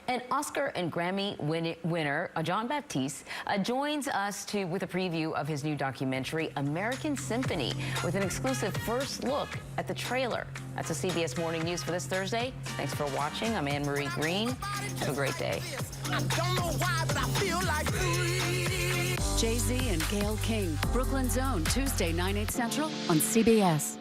And Oscar and Grammy winner John Baptiste joins us with a preview of his new documentary, American Symphony, with an exclusive first look at the trailer. That's a CBS Morning News for this Thursday. Thanks for watching. I'm Anne-Marie Green. Have a great day. Jay-Z and Gayle King, Brooklyn's Own, Tuesday, 9/8 Central on CBS.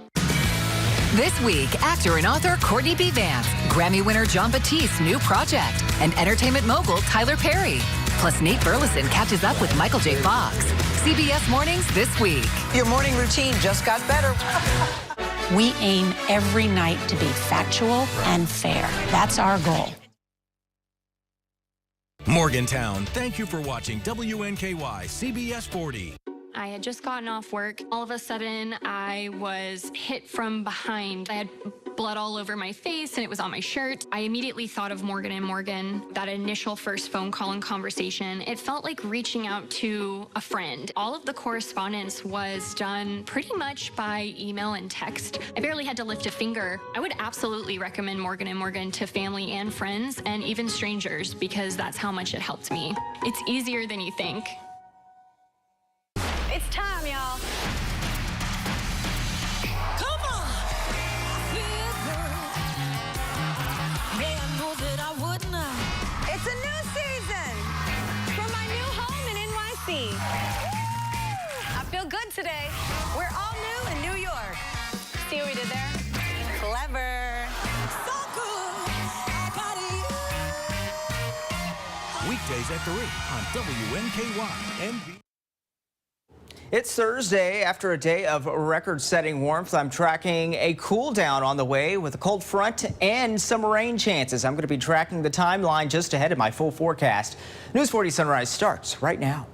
This week, actor and author Courtney B. Vance, Grammy winner John Baptiste's new project, and entertainment mogul Tyler Perry. Plus, Nate Burleson catches up with Michael J. Fox. CBS Mornings this week. Your morning routine just got better. We aim every night to be factual and fair. That's our goal. Morgantown, thank you for watching WNKY CBS 40. I had just gotten off work. All of a sudden, I was hit from behind. I had blood all over my face, and it was on my shirt. I immediately thought of Morgan & Morgan, that initial first phone call and conversation. It felt like reaching out to a friend. All of the correspondence was done pretty much by email and text. I barely had to lift a finger. I would absolutely recommend Morgan & Morgan to family and friends, and even strangers, because that's how much it helped me. It's easier than you think. It's time, y'all. Come on. Yeah, I know that I would not. It's a new season for my new home in NYC. I feel good today. We're all new in New York. See what we did there? Clever. So good. I got it. Weekdays at 3 on WNKY and It's Thursday. After a day of record-setting warmth, I'm tracking a cool down on the way with a cold front and some rain chances. I'm going to be tracking the timeline just ahead of my full forecast. News 40 Sunrise starts right now.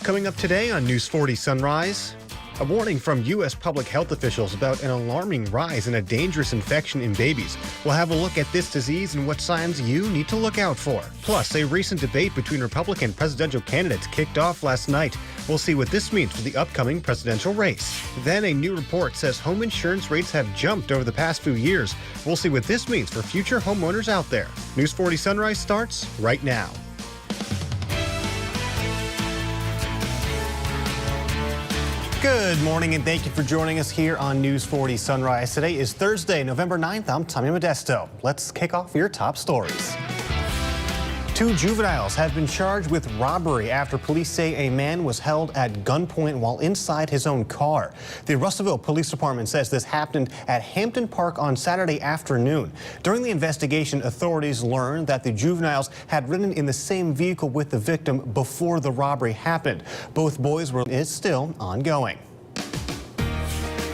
Coming up today on News 40 Sunrise, a warning from U.S. public health officials about an alarming rise in a dangerous infection in babies. We'll have a look at this disease and what signs you need to look out for. Plus, a recent debate between Republican presidential candidates kicked off last night. We'll see what this means for the upcoming presidential race. Then a new report says home insurance rates have jumped over the past few years. We'll see what this means for future homeowners out there. News 40 Sunrise starts right now. Good morning and thank you for joining us here on News 40 Sunrise. Today is Thursday, November 9th. I'm Tommy Modesto. Let's kick off your top stories. 2 juveniles have been charged with robbery after police say a man was held at gunpoint while inside his own car. The Russellville Police Department says this happened at Hampton Park on Saturday afternoon. During the investigation, authorities learned that the juveniles had ridden in the same vehicle with the victim before the robbery happened. Both boys is still ongoing.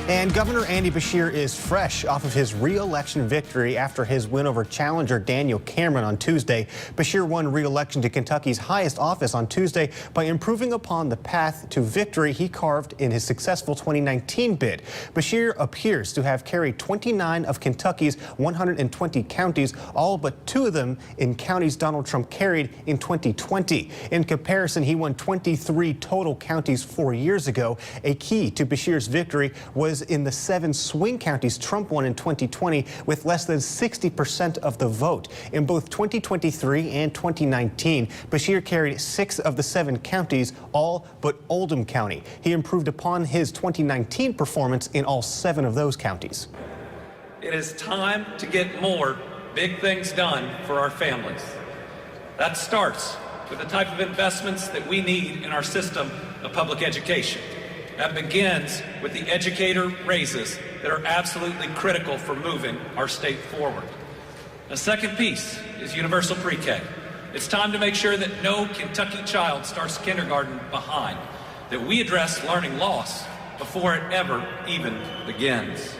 And Governor Andy Beshear is fresh off of his re-election victory after his win over challenger Daniel Cameron on Tuesday. Beshear won re-election to Kentucky's highest office on Tuesday by improving upon the path to victory he carved in his successful 2019 bid. Beshear appears to have carried 29 of Kentucky's 120 counties, all but 2 of them in counties Donald Trump carried in 2020. In comparison, he won 23 total counties 4 years ago. A key to Beshear's victory was in the 7 swing counties Trump won in 2020 with less than 60% of the vote. In both 2023 and 2019, Beshear carried 6 of the 7 counties, all but Oldham County. He improved upon his 2019 performance in all 7 of those counties. It is time to get more big things done for our families. That starts with the type of investments that we need in our system of public education. That begins with the educator raises that are absolutely critical for moving our state forward. The second piece is universal pre-K. It's time to make sure that no Kentucky child starts kindergarten behind, that we address learning loss before it ever even begins.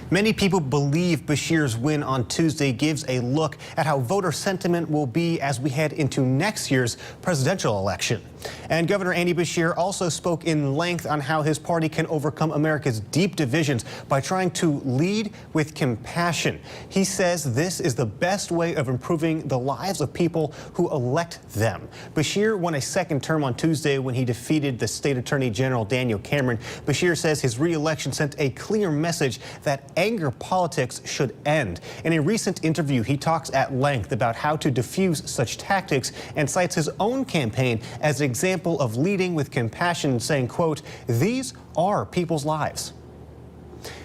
Many people believe Beshear's win on Tuesday gives a look at how voter sentiment will be as we head into next year's presidential election. And Governor Andy Beshear also spoke in length on how his party can overcome America's deep divisions by trying to lead with compassion. He says this is the best way of improving the lives of people who elect them. Beshear won a second term on Tuesday when he defeated the state attorney general Daniel Cameron. Beshear says his re-election sent a clear message that anger politics should end. In a recent interview, he talks at length about how to diffuse such tactics and cites his own campaign as an example of leading with compassion, saying, quote, "These are people's lives."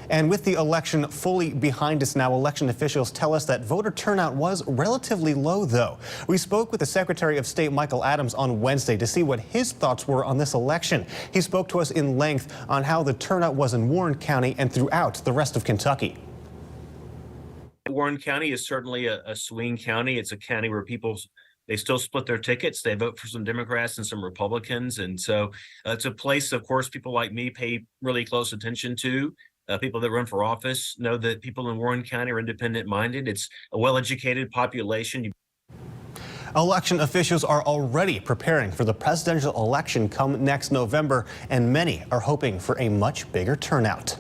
And with the election fully behind us now, election officials tell us that voter turnout was relatively low, though. We spoke with the Secretary of State, Michael Adams, on Wednesday to see what his thoughts were on this election. He spoke to us in length on how the turnout was in Warren County and throughout the rest of Kentucky. Warren County is certainly a swing county. It's a county where they still split their tickets. They vote for some Democrats and some Republicans. And so it's a place, of course, people like me pay really close attention to. People that run for office know that people in Warren County are independent-minded. It's a well-educated population. Election officials are already preparing for the presidential election come next November, and many are hoping for a much bigger turnout.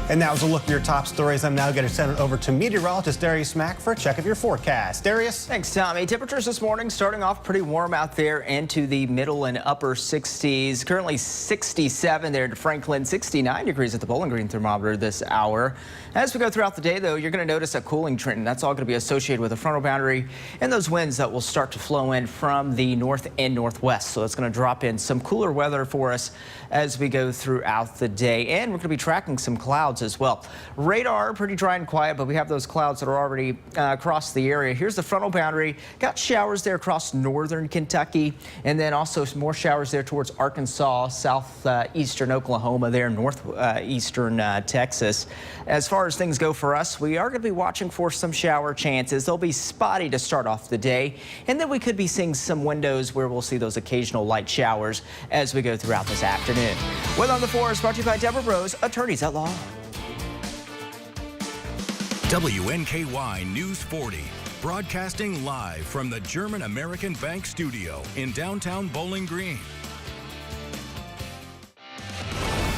And now is a look at your top stories. I'm now going to send it over to meteorologist Darius Mack for a check of your forecast. Darius? Thanks, Tommy. Temperatures this morning starting off pretty warm out there into the middle and upper 60s. Currently 67 there to Franklin, 69 degrees at the Bowling Green thermometer this hour. As we go throughout the day, though, you're going to notice a cooling trend, and that's all going to be associated with a frontal boundary and those winds that will start to flow in from the north and northwest. So it's going to drop in some cooler weather for us as we go throughout the day. And we're going to be tracking some clouds as well. Radar pretty dry and quiet, but we have those clouds that are already across the area. Here's the frontal boundary. Got showers there across northern Kentucky, and then also some more showers there towards Arkansas, southeastern Oklahoma, there northeastern Texas. As far as things go for us, we are going to be watching for some shower chances. They'll be spotty to start off the day, and then we could be seeing some windows where we'll see those occasional light showers as we go throughout this afternoon. Weather on the 4 is brought to you by Deborah Rose, attorneys at law. WNKY News 40, broadcasting live from the German American Bank studio in downtown Bowling Green.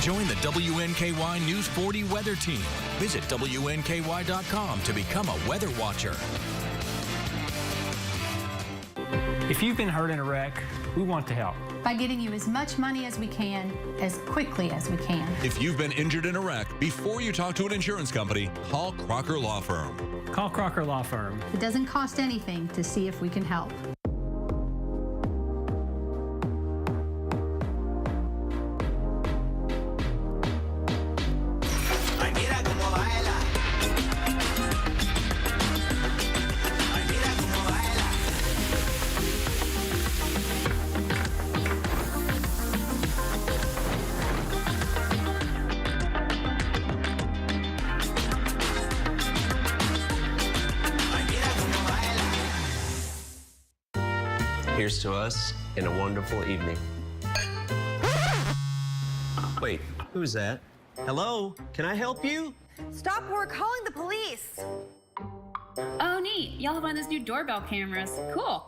Join the WNKY News 40 weather team. Visit WNKY.com to become a weather watcher. If you've been hurt in a wreck, we want to help by getting you as much money as we can, as quickly as we can. If you've been injured in a wreck, before you talk to an insurance company, call Crocker Law Firm. Call Crocker Law Firm. It doesn't cost anything to see if we can help. Here's to us in a wonderful evening. Wait, who's that? Hello, can I help you? Stop, we're calling the police. Oh, neat. Y'all have one of those new doorbell cameras. Cool.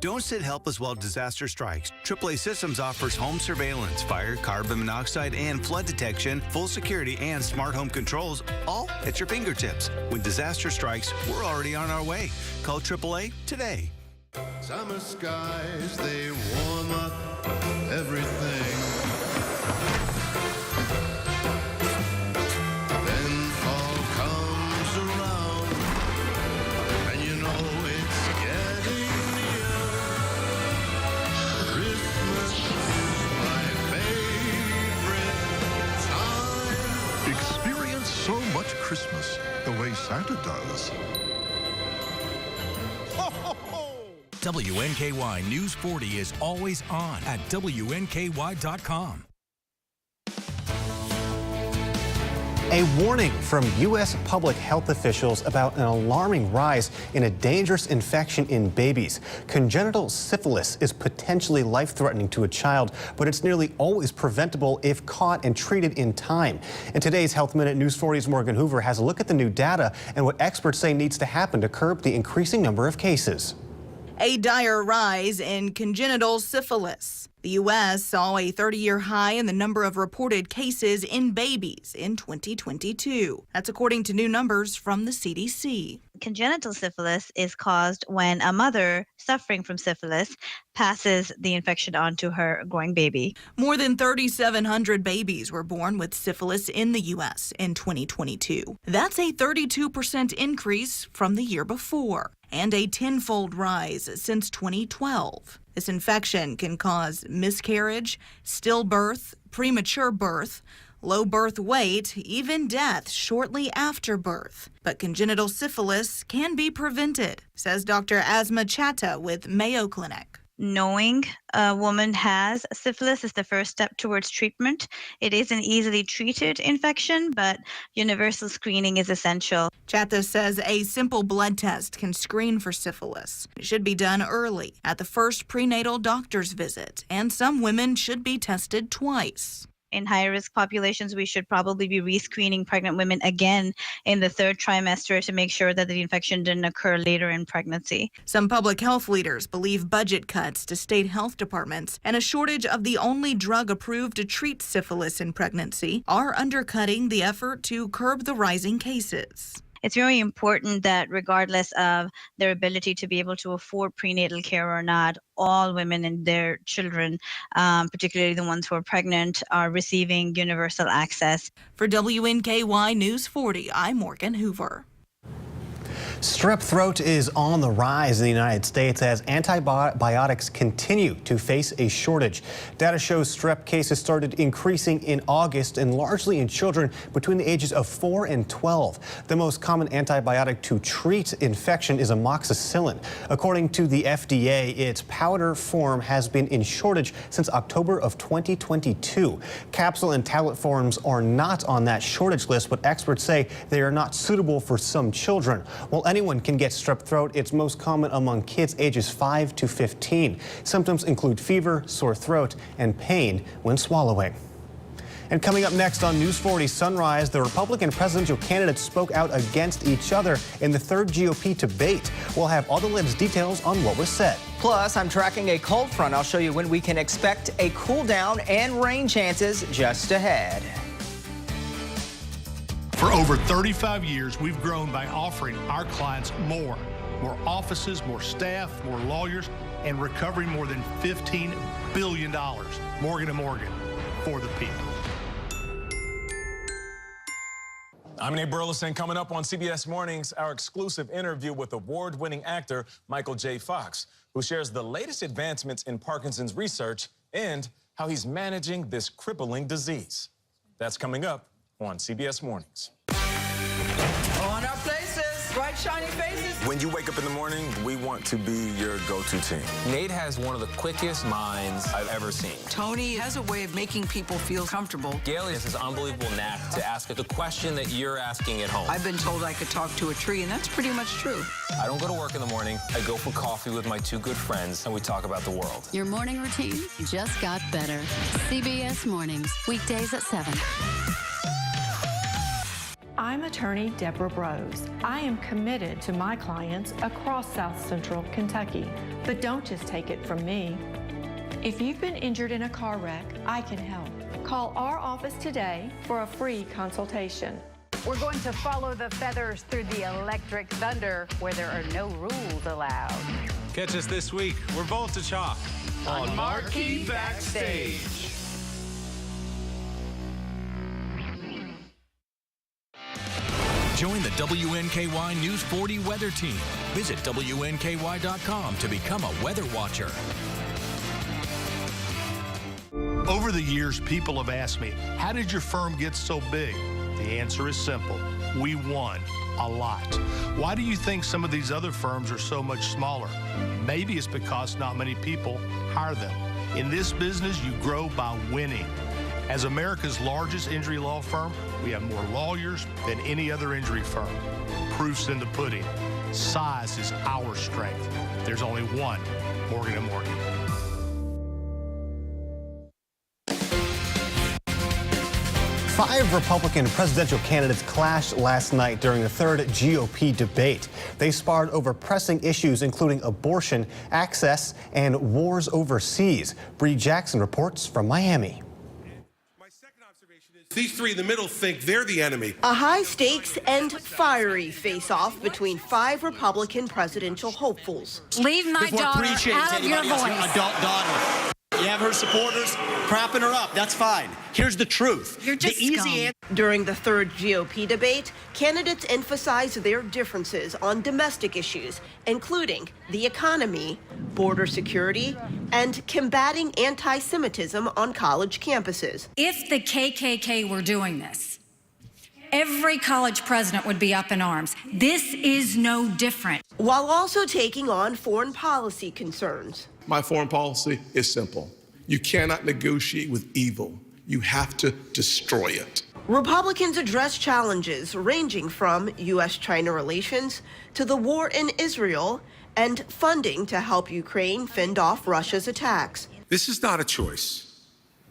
Don't sit helpless while disaster strikes. AAA Systems offers home surveillance, fire, carbon monoxide, and flood detection, full security, and smart home controls, all at your fingertips. When disaster strikes, we're already on our way. Call AAA today. Summer skies, they warm up everything. Then fall comes around, and you know it's getting near. Christmas is my favorite time. Experience so much Christmas the way Santa does. WNKY News 40 is always on at WNKY.com. A warning from U.S. public health officials about an alarming rise in a dangerous infection in babies. Congenital syphilis is potentially life-threatening to a child, but it's nearly always preventable if caught and treated in time. In today's Health Minute, News 40's Morgan Hoover has a look at the new data and what experts say needs to happen to curb the increasing number of cases. A dire rise in congenital syphilis. The U.S. saw a 30-year high in the number of reported cases in babies in 2022. That's according to new numbers from the CDC. Congenital syphilis is caused when a mother suffering from syphilis passes the infection on to her growing baby. More than 3,700 babies were born with syphilis in the U.S. in 2022. That's a 32% increase from the year before and a tenfold rise since 2012. This infection can cause miscarriage, stillbirth, premature birth, low birth weight, even death shortly after birth. But congenital syphilis can be prevented, says Dr. Asma Chatta with Mayo Clinic. Knowing a woman has syphilis is the first step towards treatment. It is an easily treated infection, but universal screening is essential. Chatta says a simple blood test can screen for syphilis. It should be done early at the first prenatal doctor's visit, and some women should be tested twice. In high-risk populations, we should probably be rescreening pregnant women again in the third trimester to make sure that the infection didn't occur later in pregnancy. Some public health leaders believe budget cuts to state health departments and a shortage of the only drug approved to treat syphilis in pregnancy are undercutting the effort to curb the rising cases. It's very important that regardless of their ability to be able to afford prenatal care or not, all women and their children, particularly the ones who are pregnant, are receiving universal access. For WNKY News 40, I'm Morgan Hoover. Strep throat is on the rise in the United States as antibiotics continue to face a shortage. Data shows strep cases started increasing in August and largely in children between the ages of 4 and 12. The most common antibiotic to treat infection is amoxicillin. According to the FDA, its powder form has been in shortage since October of 2022. Capsule and tablet forms are not on that shortage list, but experts say they are not suitable for some children. While anyone can get strep throat, it's most common among kids ages 5 to 15. Symptoms include fever, sore throat, and pain when swallowing. And coming up next on News 40 Sunrise, the Republican presidential candidates spoke out against each other in the third GOP debate. We'll have all the latest details on what was said. Plus, I'm tracking a cold front. I'll show you when we can expect a cool down and rain chances just ahead. For over 35 years, we've grown by offering our clients more offices, more staff, more lawyers, and recovering more than $15 billion. Morgan & Morgan, for the people. I'm Nate Burleson. Coming up on CBS Mornings, our exclusive interview with award-winning actor Michael J. Fox, who shares the latest advancements in Parkinson's research and how he's managing this crippling disease. That's coming up on CBS Mornings. On our places, bright, shiny faces. When you wake up in the morning, we want to be your go-to team. Nate has one of the quickest minds I've ever seen. Tony has a way of making people feel comfortable. Gail has this unbelievable knack to ask the question that you're asking at home. I've been told I could talk to a tree, and that's pretty much true. I don't go to work in the morning. I go for coffee with my two good friends, and we talk about the world. Your morning routine just got better. CBS Mornings, weekdays at 7. I'm attorney Deborah Brose. I am committed to my clients across South Central Kentucky. But don't just take it from me. If you've been injured in a car wreck, I can help. Call our office today for a free consultation. We're going to follow the feathers through the electric thunder where there are no rules allowed. Catch us this week. We're Volta Chalk on Marquee Backstage. Join the WNKY News 40 weather team. Visit WNKY.com to become a weather watcher. Over the years, people have asked me, how did your firm get so big? The answer is simple. We won a lot. Why do you think some of these other firms are so much smaller? Maybe it's because not many people hire them. In this business, you grow by winning. As America's largest injury law firm, we have more lawyers than any other injury firm. Proof's in the pudding. Size is our strength. There's only one Morgan & Morgan. 5 Republican presidential candidates clashed last night during the third GOP debate. They sparred over pressing issues including abortion, access, and wars overseas. Bree Jackson reports from Miami. These three in the middle think they're the enemy. A high-stakes and fiery face-off between 5 Republican presidential hopefuls. Leave my daughter out of your voice. Adult daughter. You have her supporters propping her up. That's fine. Here's the truth. You're just the easy answer. During the third GOP debate, candidates emphasized their differences on domestic issues, including the economy, border security, and combating anti-Semitism on college campuses. If the KKK were doing this, every college president would be up in arms. This is no different. While also taking on foreign policy concerns. My foreign policy is simple. You cannot negotiate with evil. You have to destroy it. Republicans address challenges ranging from U.S.-China relations to the war in Israel and funding to help Ukraine fend off Russia's attacks. This is not a choice.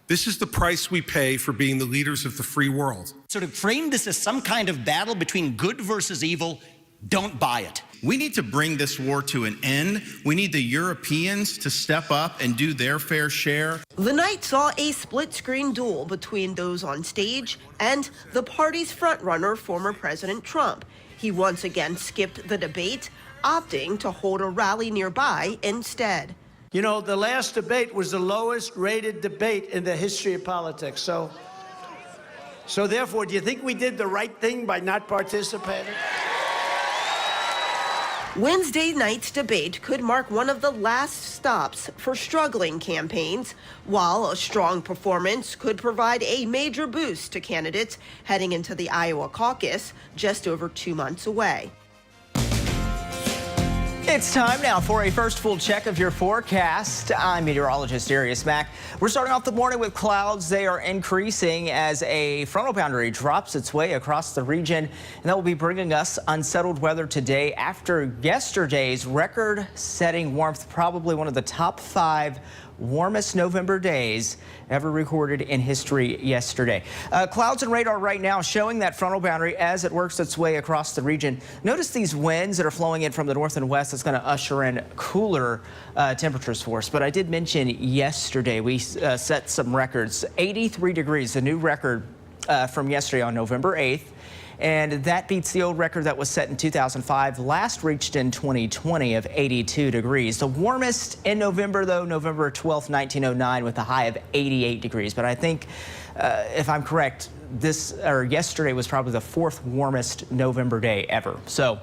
This is the price we pay for being the leaders of the free world. So to frame this as some kind of battle between good versus evil, don't buy it. We need to bring this war to an end. We need the Europeans to step up and do their fair share. The night saw a split-screen duel between those on stage and the party's frontrunner, former President Trump. He once again skipped the debate, opting to hold a rally nearby instead. You know, the last debate was the lowest rated debate in the history of politics. So therefore, do you think we did the right thing by not participating? Wednesday night's debate could mark one of the last stops for struggling campaigns, while a strong performance could provide a major boost to candidates heading into the Iowa caucus just over 2 months away. It's time now for a first full check of your forecast. I'm meteorologist Darius Mack. We're starting off the morning with clouds. They are increasing as a frontal boundary drops its way across the region, and that will be bringing us unsettled weather today after yesterday's record-setting warmth, probably one of the top 5 warmest November days ever recorded in history yesterday. Clouds and radar right now showing that frontal boundary as it works its way across the region. Notice these winds that are flowing in from the north and west. That's going to usher in cooler temperatures for us. But I did mention yesterday we set some records. 83 degrees, the new record from yesterday on November 8th. And that beats the old record that was set in 2005, last reached in 2020 of 82 degrees. The warmest in November, though, November 12th, 1909, with a high of 88 degrees. But I think, if I'm correct, yesterday was probably the 4th warmest November day ever. So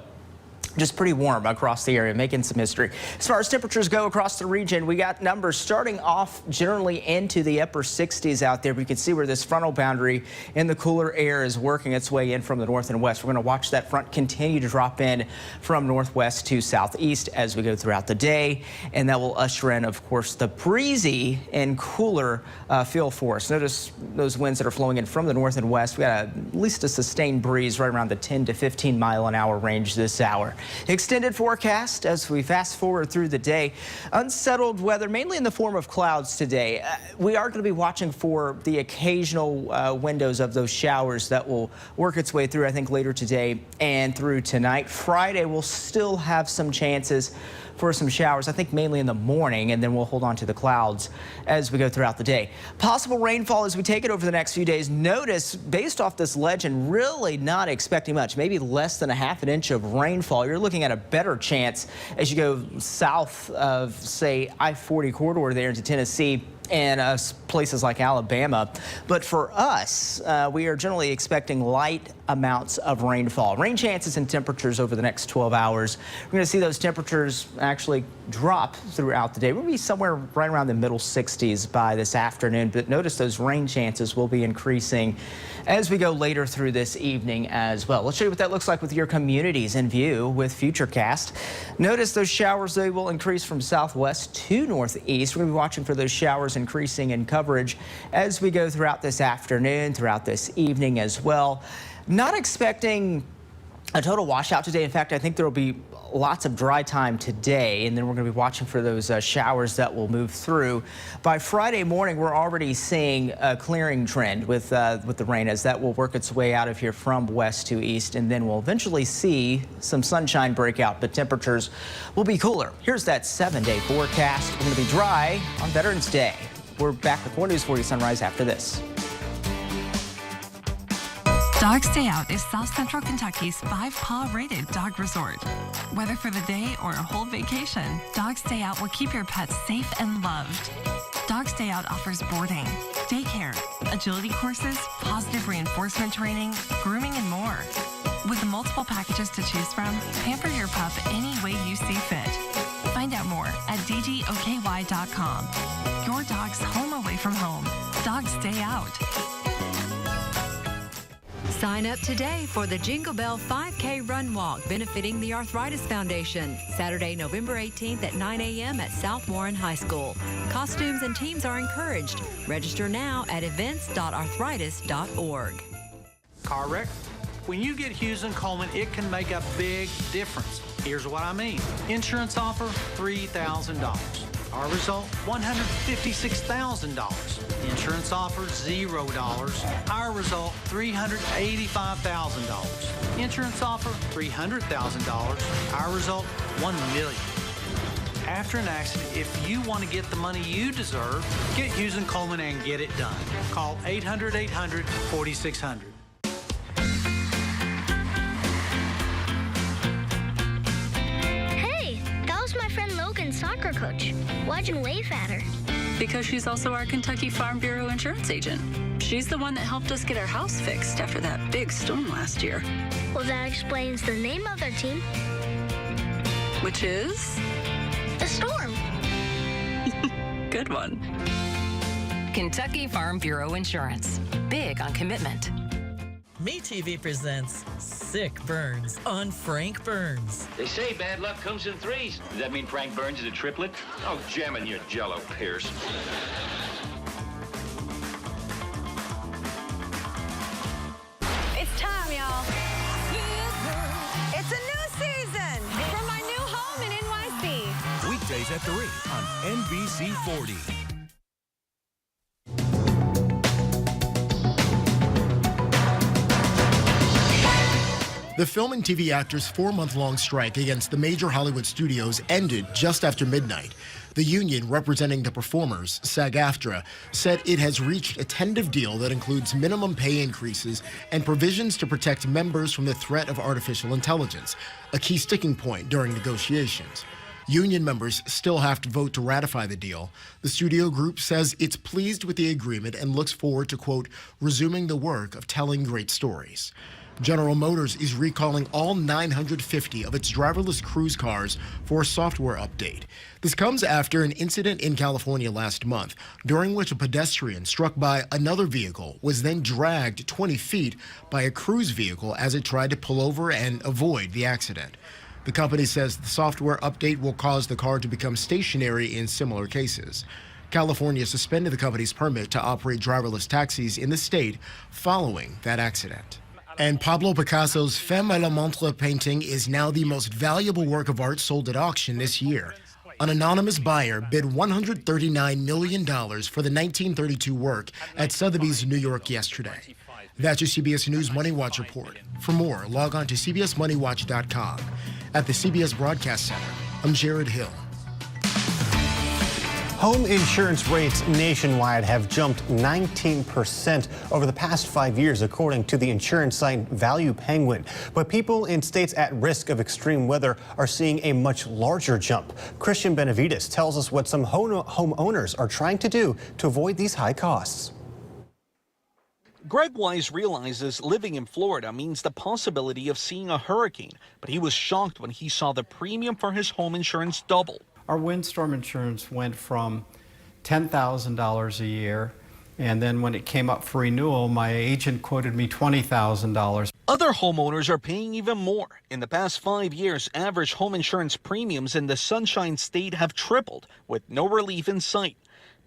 just pretty warm across the area, making some history. As far as temperatures go across the region, we got numbers starting off generally into the upper 60s out there. We can see where this frontal boundary in the cooler air is working its way in from the north and west. We're going to watch that front continue to drop in from northwest to southeast as we go throughout the day. And that will usher in, of course, the breezy and cooler feel for us. Notice those winds that are flowing in from the north and west. We got at least a sustained breeze right around the 10 to 15 mile an hour range this hour. Extended forecast as we fast forward through the day. Unsettled weather, mainly in the form of clouds today. We are going to be watching for the occasional windows of those showers that will work its way through, I think, later today and through tonight. Friday, we'll still have some chances for some showers, I think mainly in the morning, and then we'll hold on to the clouds as we go throughout the day. Possible rainfall as we take it over the next few days. Notice, based off this legend, really not expecting much, maybe less than a ½ inch of rainfall. You're looking at a better chance as you go south of, say, I-40 corridor there into Tennessee and places like Alabama. But for us, we are generally expecting light amounts of rainfall. Rain chances and temperatures over the next 12 hours. We're going to see those temperatures actually drop throughout the day. We'll be somewhere right around the middle 60s by this afternoon. But notice those rain chances will be increasing as we go later through this evening as well. Let's show you what that looks like with your communities in view with Futurecast. Notice those showers, they will increase from southwest to northeast. We're going to be watching for those showers increasing in coverage as we go throughout this afternoon, throughout this evening as well. Not expecting A total washout today. In fact, I think there will be lots of dry time today, and then we're going to be watching for those showers that will move through. By Friday morning, we're already seeing a clearing trend with the rain as that will work its way out of here from west to east, and then we'll eventually see some sunshine break out, but temperatures will be cooler. Here's that 7-day forecast. We're going to be dry on Veterans Day. We're back with more News 40 Sunrise after this. Dog Stay Out is South Central Kentucky's 5-paw rated dog resort. Whether for the day or a whole vacation, Dog Stay Out will keep your pets safe and loved. Dog Stay Out offers boarding, daycare, agility courses, positive reinforcement training, grooming, and more. With multiple packages to choose from, pamper your pup any way you see fit. Find out more at dgokY.com. Your dog's home away from home. Dog Stay Out. Sign up today for the Jingle Bell 5K Run Walk benefiting the Arthritis Foundation. Saturday, November 18th at 9 a.m. at South Warren High School. Costumes and teams are encouraged. Register now at events.arthritis.org. Car wreck? When you get Hughes & Coleman, it can make a big difference. Here's what I mean. Insurance offer, $3,000. Our result, $156,000. Insurance offer, $0. Our result, $385,000. Insurance offer, $300,000. Our result, $1 million. After an accident, if you want to get the money you deserve, get Hughes & Coleman and get it done. Call 800-800-4600. Soccer coach. Why'd you wave at her? Because she's also our Kentucky Farm Bureau insurance agent. She's the one that helped us get our house fixed after that big storm last year. Well, that explains the name of their team. Which is? The Storm. Good one. Kentucky Farm Bureau Insurance. Big on commitment. MeTV presents Sick Burns on Frank Burns. They say bad luck comes in threes. Does that mean Frank Burns is a triplet? Oh, jamming your Jell-O, Pierce. It's time, y'all. It's a new season from my new home in NYC. Weekdays at 3 on NBC 40. The film and TV actors' 4-month-long strike against the major Hollywood studios ended just after midnight. The union representing the performers, SAG-AFTRA, said it has reached a tentative deal that includes minimum pay increases and provisions to protect members from the threat of artificial intelligence, a key sticking point during negotiations. Union members still have to vote to ratify the deal. The studio group says it's pleased with the agreement and looks forward to, quote, resuming the work of telling great stories. General Motors is recalling all 950 of its driverless cruise cars for a software update. This comes after an incident in California last month, during which a pedestrian struck by another vehicle was then dragged 20 feet by a cruise vehicle as it tried to pull over and avoid the accident. The company says the software update will cause the car to become stationary in similar cases. California suspended the company's permit to operate driverless taxis in the state following that accident. And Pablo Picasso's Femme à la Montre painting is now the most valuable work of art sold at auction this year. An anonymous buyer bid $139 million for the 1932 work at Sotheby's, New York yesterday. That's your CBS News Money Watch report. For more, log on to cbsmoneywatch.com. At the CBS Broadcast Center, I'm Jared Hill. Home insurance rates nationwide have jumped 19% over the past 5 years, according to the insurance site Value Penguin. But people in states at risk of extreme weather are seeing a much larger jump. Christian Benavides tells us what some homeowners are trying to do to avoid these high costs. Greg Wise realizes living in Florida means the possibility of seeing a hurricane, but he was shocked when he saw the premium for his home insurance double. Our windstorm insurance went from $10,000 a year, and then when it came up for renewal, my agent quoted me $20,000. Other homeowners are paying even more. In the past 5 years, average home insurance premiums in the Sunshine State have tripled, with no relief in sight.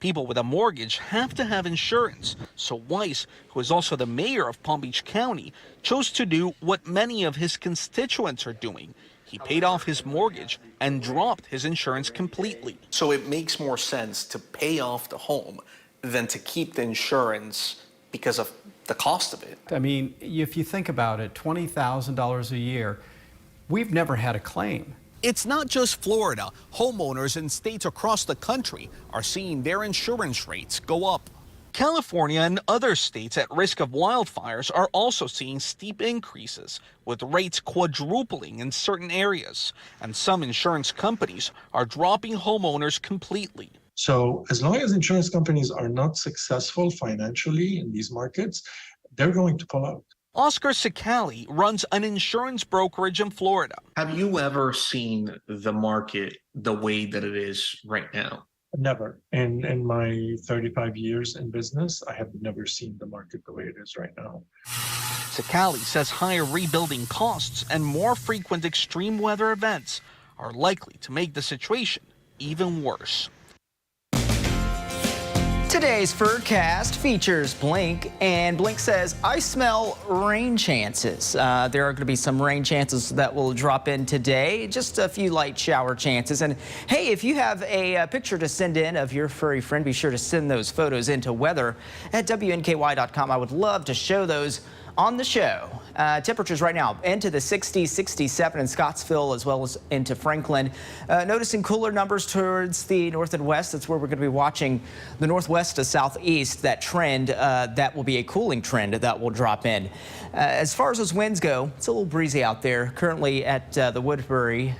People with a mortgage have to have insurance. So Weiss, who is also the mayor of Palm Beach County, chose to do what many of his constituents are doing. He paid off his mortgage and dropped his insurance completely. So it makes more sense to pay off the home than to keep the insurance because of the cost of it. I mean, if you think about it, $20,000 a year, we've never had a claim. It's not just Florida. Homeowners in states across the country are seeing their insurance rates go up. California and other states at risk of wildfires are also seeing steep increases, with rates quadrupling in certain areas. And some insurance companies are dropping homeowners completely. So as long as insurance companies are not successful financially in these markets, they're going to pull out. Oscar Sicali runs an insurance brokerage in Florida. Have you ever seen the market the way that it is right now? Never. In my 35 years in business, I have never seen the market the way it is right now. Sicali says higher rebuilding costs and more frequent extreme weather events are likely to make the situation even worse. Today's Forecast features Blink, and Blink says, I smell rain chances. There are going to be some rain chances that will drop in today, just a few light shower chances. And hey, if you have a picture to send in of your furry friend, be sure to send those photos into weather at WNKY.com. I would love to show those on the show. Temperatures right now into the 60s, 67 in Scottsville as well as into Franklin. Noticing cooler numbers towards the north and west. That's where we're going to be watching the northwest to southeast. That trend, that will be a cooling trend that will drop in. As far as those winds go, it's a little breezy out there. Currently at the Woodbury,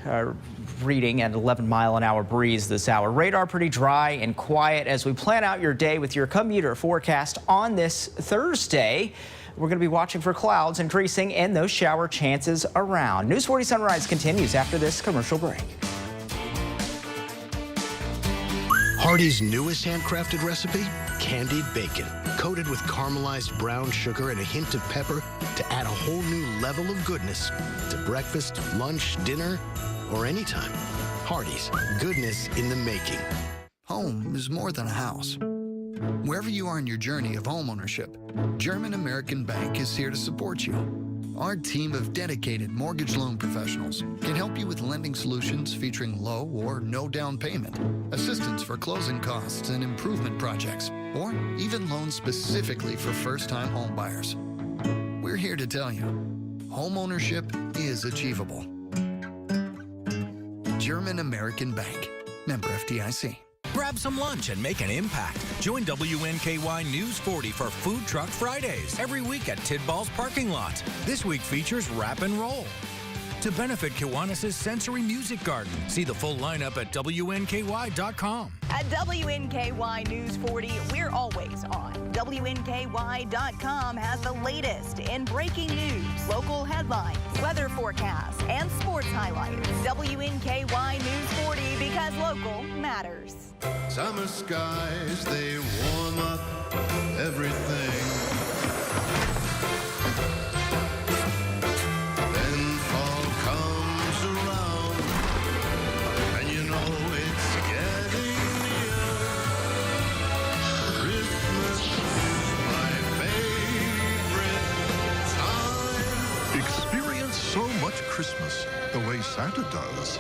reading at 11-mile-an-hour breeze this hour. Radar pretty dry and quiet as we plan out your day with your commuter forecast on this Thursday. We're going to be watching for clouds increasing and those shower chances around. News 40 Sunrise continues after this commercial break. Hardee's newest handcrafted recipe, candied bacon, coated with caramelized brown sugar and a hint of pepper to add a whole new level of goodness to breakfast, lunch, dinner, or anytime. Hardee's, goodness in the making. Home is more than a house. Wherever you are in your journey of homeownership, German American Bank is here to support you. Our team of dedicated mortgage loan professionals can help you with lending solutions featuring low or no down payment, assistance for closing costs and improvement projects, or even loans specifically for first-time home buyers. We're here to tell you, homeownership is achievable. German American Bank, member FDIC. Grab some lunch and make an impact. Join WNKY News 40 for Food Truck Fridays every week at Tidball's parking lot. This week features Rap and Roll. To benefit Kiwanis' Sensory Music Garden, see the full lineup at WNKY.com. At WNKY News 40, we're always on. WNKY.com has the latest in breaking news, local headlines, weather forecasts, and sports highlights. WNKY News 40, because local matters. Summer skies, they warm up everything. Then fall comes around, and you know it's getting near. Christmas is my favorite time. Experience so much Christmas the way Santa does.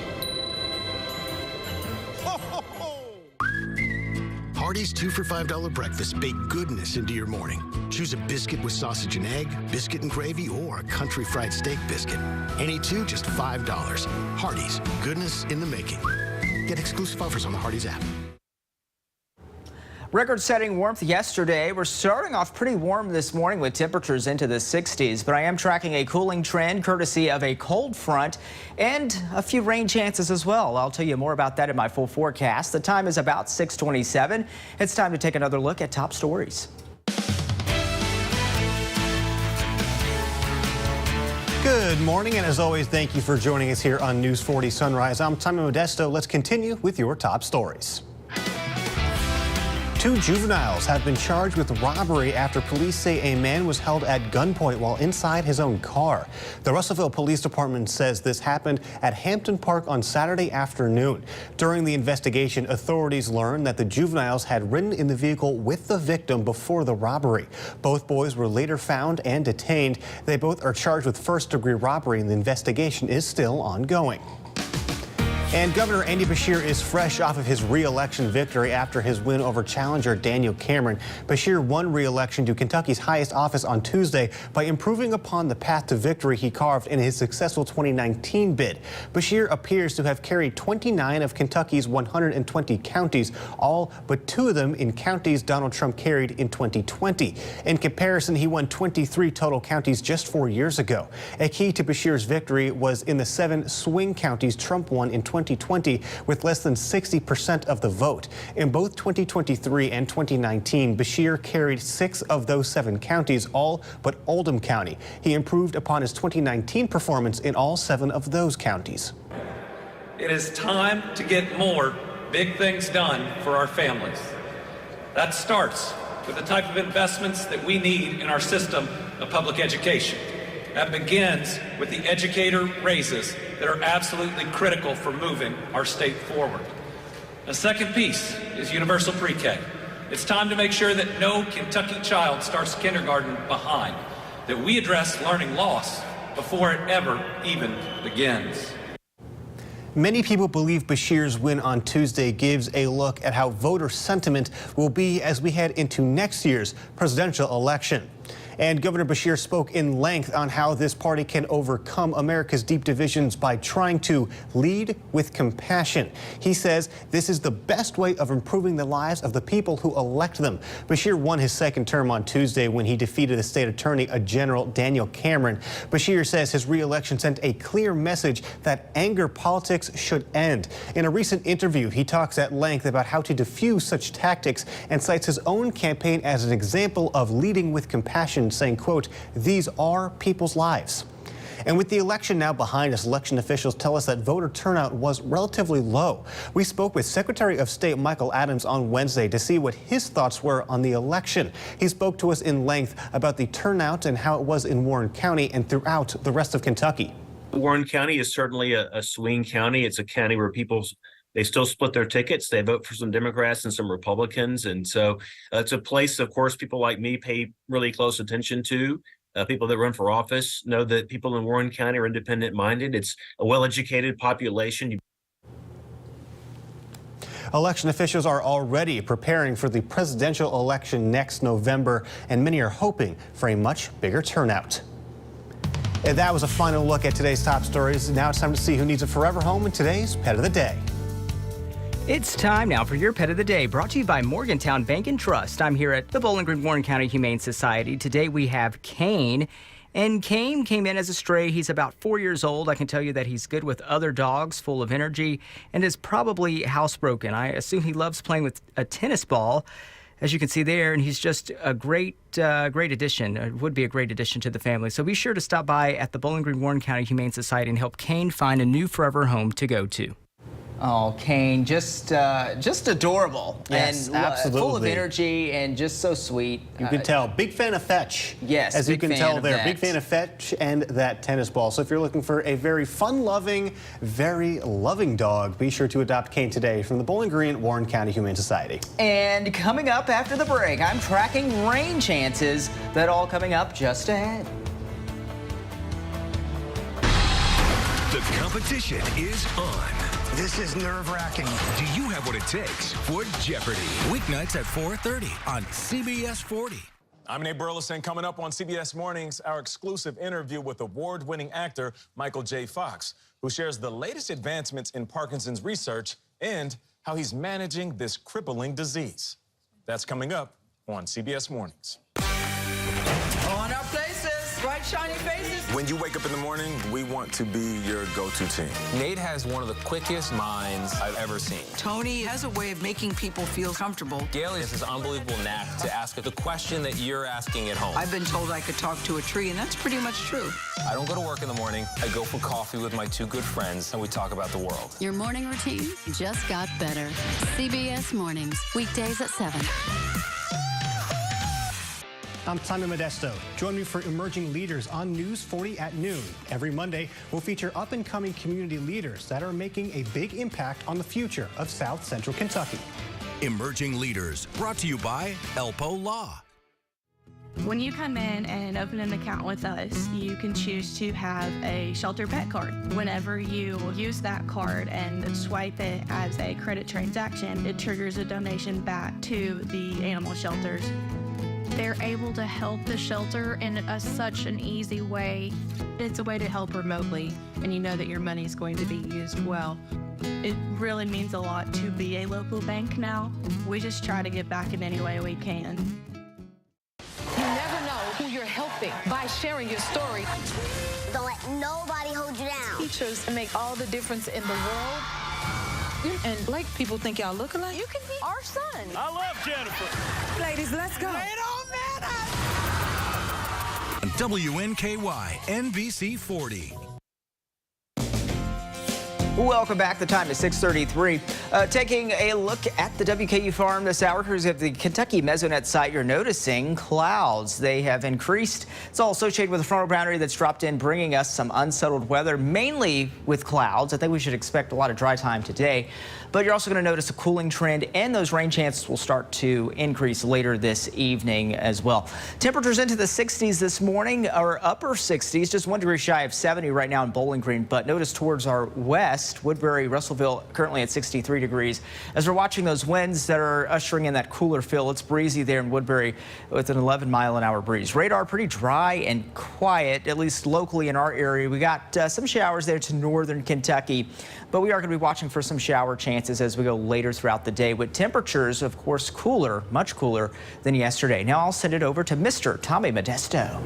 Hardee's 2 for $5 breakfast bake goodness into your morning. Choose a biscuit with sausage and egg, biscuit and gravy, or a country fried steak biscuit. Any two, just $5. Hardee's, goodness in the making. Get exclusive offers on the Hardee's app. Record-setting warmth yesterday. We're starting off pretty warm this morning with temperatures into the 60s, but I am tracking a cooling trend courtesy of a cold front and a few rain chances as well. I'll tell you more about that in my full forecast. The time is about 6:27. It's time to take another look at top stories. Good morning, and as always, thank you for joining us here on News 40 Sunrise. I'm Tommy Modesto. Let's continue with your top stories. 2 juveniles have been charged with robbery after police say a man was held at gunpoint while inside his own car. The Russellville Police Department says this happened at Hampton Park on Saturday afternoon. During the investigation, authorities learned that the juveniles had ridden in the vehicle with the victim before the robbery. Both boys were later found and detained. They both are charged with first-degree robbery, and the investigation is still ongoing. And Governor Andy Beshear is fresh off of his re-election victory after his win over challenger Daniel Cameron. Beshear won re-election to Kentucky's highest office on Tuesday by improving upon the path to victory he carved in his successful 2019 bid. Beshear appears to have carried 29 of Kentucky's 120 counties, all but 2 of them in counties Donald Trump carried in 2020. In comparison, he won 23 total counties just 4 years ago. A key to Beshear's victory was in the 7 swing counties Trump won in 2020 with less than 60% of the vote. In both 2023 and 2019, Beshear carried 6 of those 7 counties, all but Oldham County. He improved upon his 2019 performance in all 7 of those counties. It is time to get more big things done for our families. That starts with the type of investments that we need in our system of public education. That begins with the educator raises that are absolutely critical for moving our state forward. The second piece is universal pre-K. It's time to make sure that no Kentucky child starts kindergarten behind, that we address learning loss before it ever even begins. Many people believe Beshear's win on Tuesday gives a look at how voter sentiment will be as we head into next year's presidential election. And Governor Beshear spoke in length on how this party can overcome America's deep divisions by trying to lead with compassion. He says this is the best way of improving the lives of the people who elect them. Beshear won his second term on Tuesday when he defeated the state attorney General Daniel Cameron. Beshear says his re-election sent a clear message that anger politics should end. In a recent interview, he talks at length about how to diffuse such tactics and cites his own campaign as an example of leading with compassion, saying, quote, "These are people's lives." And with the election now behind us, election officials tell us that voter turnout was relatively low. We spoke with Secretary of State Michael Adams on Wednesday to see what his thoughts were on the election. He spoke to us in length about the turnout and how it was in Warren County and throughout the rest of Kentucky. Warren County is certainly a swing county. It's a county where they still split their tickets. They vote for some Democrats and some Republicans. And so it's a place, of course, people like me pay really close attention to. People that run for office know that people in Warren County are independent minded. It's a well-educated population. Election officials are already preparing for the presidential election next November, and many are hoping for a much bigger turnout. And that was a final look at today's top stories. Now it's time to see who needs a forever home in today's Pet of the Day. It's time now for your Pet of the Day, brought to you by Morgantown Bank and Trust. I'm here at the Bowling Green Warren County Humane Society. Today we have Kane. And Kane came in as a stray. He's about 4 years old. I can tell you that he's good with other dogs, full of energy, and is probably housebroken. I assume he loves playing with a tennis ball, as you can see there, and he's just a great addition, would be a great addition to the family. So be sure to stop by at the Bowling Green Warren County Humane Society and help Kane find a new forever home to go to. Oh, Kane, just adorable. Yes, and absolutely. Full of energy and just so sweet. You can tell. Big fan of Fetch. Yes, as you can tell there. That. Big fan of Fetch and that tennis ball. So if you're looking for a very fun-loving, very loving dog, be sure to adopt Kane today from the Bowling Green Warren County Humane Society. And coming up after the break, I'm tracking rain chances. That all coming up just ahead. The competition is on. This is nerve-wracking. Do you have what it takes for Jeopardy? Weeknights at 4:30 on CBS 40. I'm Nate Burleson. Coming up on CBS Mornings, our exclusive interview with award-winning actor Michael J. Fox, who shares the latest advancements in Parkinson's research and how he's managing this crippling disease. That's coming up on CBS Mornings. On our places, right bright, shiny faces. When you wake up in the morning, we want to be your go-to team. Nate has one of the quickest minds I've ever seen. Tony has a way of making people feel comfortable. Gail has this unbelievable knack to ask the question that you're asking at home. I've been told I could talk to a tree, and that's pretty much true. I don't go to work in the morning. I go for coffee with my two good friends, and we talk about the world. Your morning routine just got better. CBS Mornings, weekdays at 7. I'm Simon Modesto. Join me for Emerging Leaders on News 40 at noon. Every Monday, we'll feature up-and-coming community leaders that are making a big impact on the future of South Central Kentucky. Emerging Leaders, brought to you by Elpo Law. When you come in and open an account with us, you can choose to have a shelter pet card. Whenever you use that card and swipe it as a credit transaction, it triggers a donation back to the animal shelters. They're able to help the shelter in such an easy way. It's a way to help remotely, and you know that your money is going to be used well. It really means a lot to be a local bank now. We just try to give back in any way we can. You never know who you're helping by sharing your story. Don't let nobody hold you down. Teachers make all the difference in the world. And black people think y'all look alike. You can be our son. I love Jennifer. Ladies, let's go. It don't matter. WNKY, NBC 40. Welcome back. The time is 6:33. Taking a look at the WKU farm this hour. Crews at the Kentucky Mesonet site, you're noticing clouds. They have increased. It's all associated with a frontal boundary that's dropped in, bringing us some unsettled weather, mainly with clouds. I think we should expect a lot of dry time today. But you're also going to notice a cooling trend, and those rain chances will start to increase later this evening as well. Temperatures into the 60s this morning, or upper 60s, just 1 degree shy of 70 right now in Bowling Green. But notice towards our west, Woodbury, Russellville, currently at 63 degrees. As we're watching those winds that are ushering in that cooler feel, it's breezy there in Woodbury with an 11-mile-an-hour breeze. Radar pretty dry and quiet, at least locally in our area. We got some showers there to northern Kentucky, but we are going to be watching for some shower chances as we go later throughout the day, with temperatures, of course, cooler, much cooler than yesterday. Now I'll send it over to Mr. Tommy Modesto.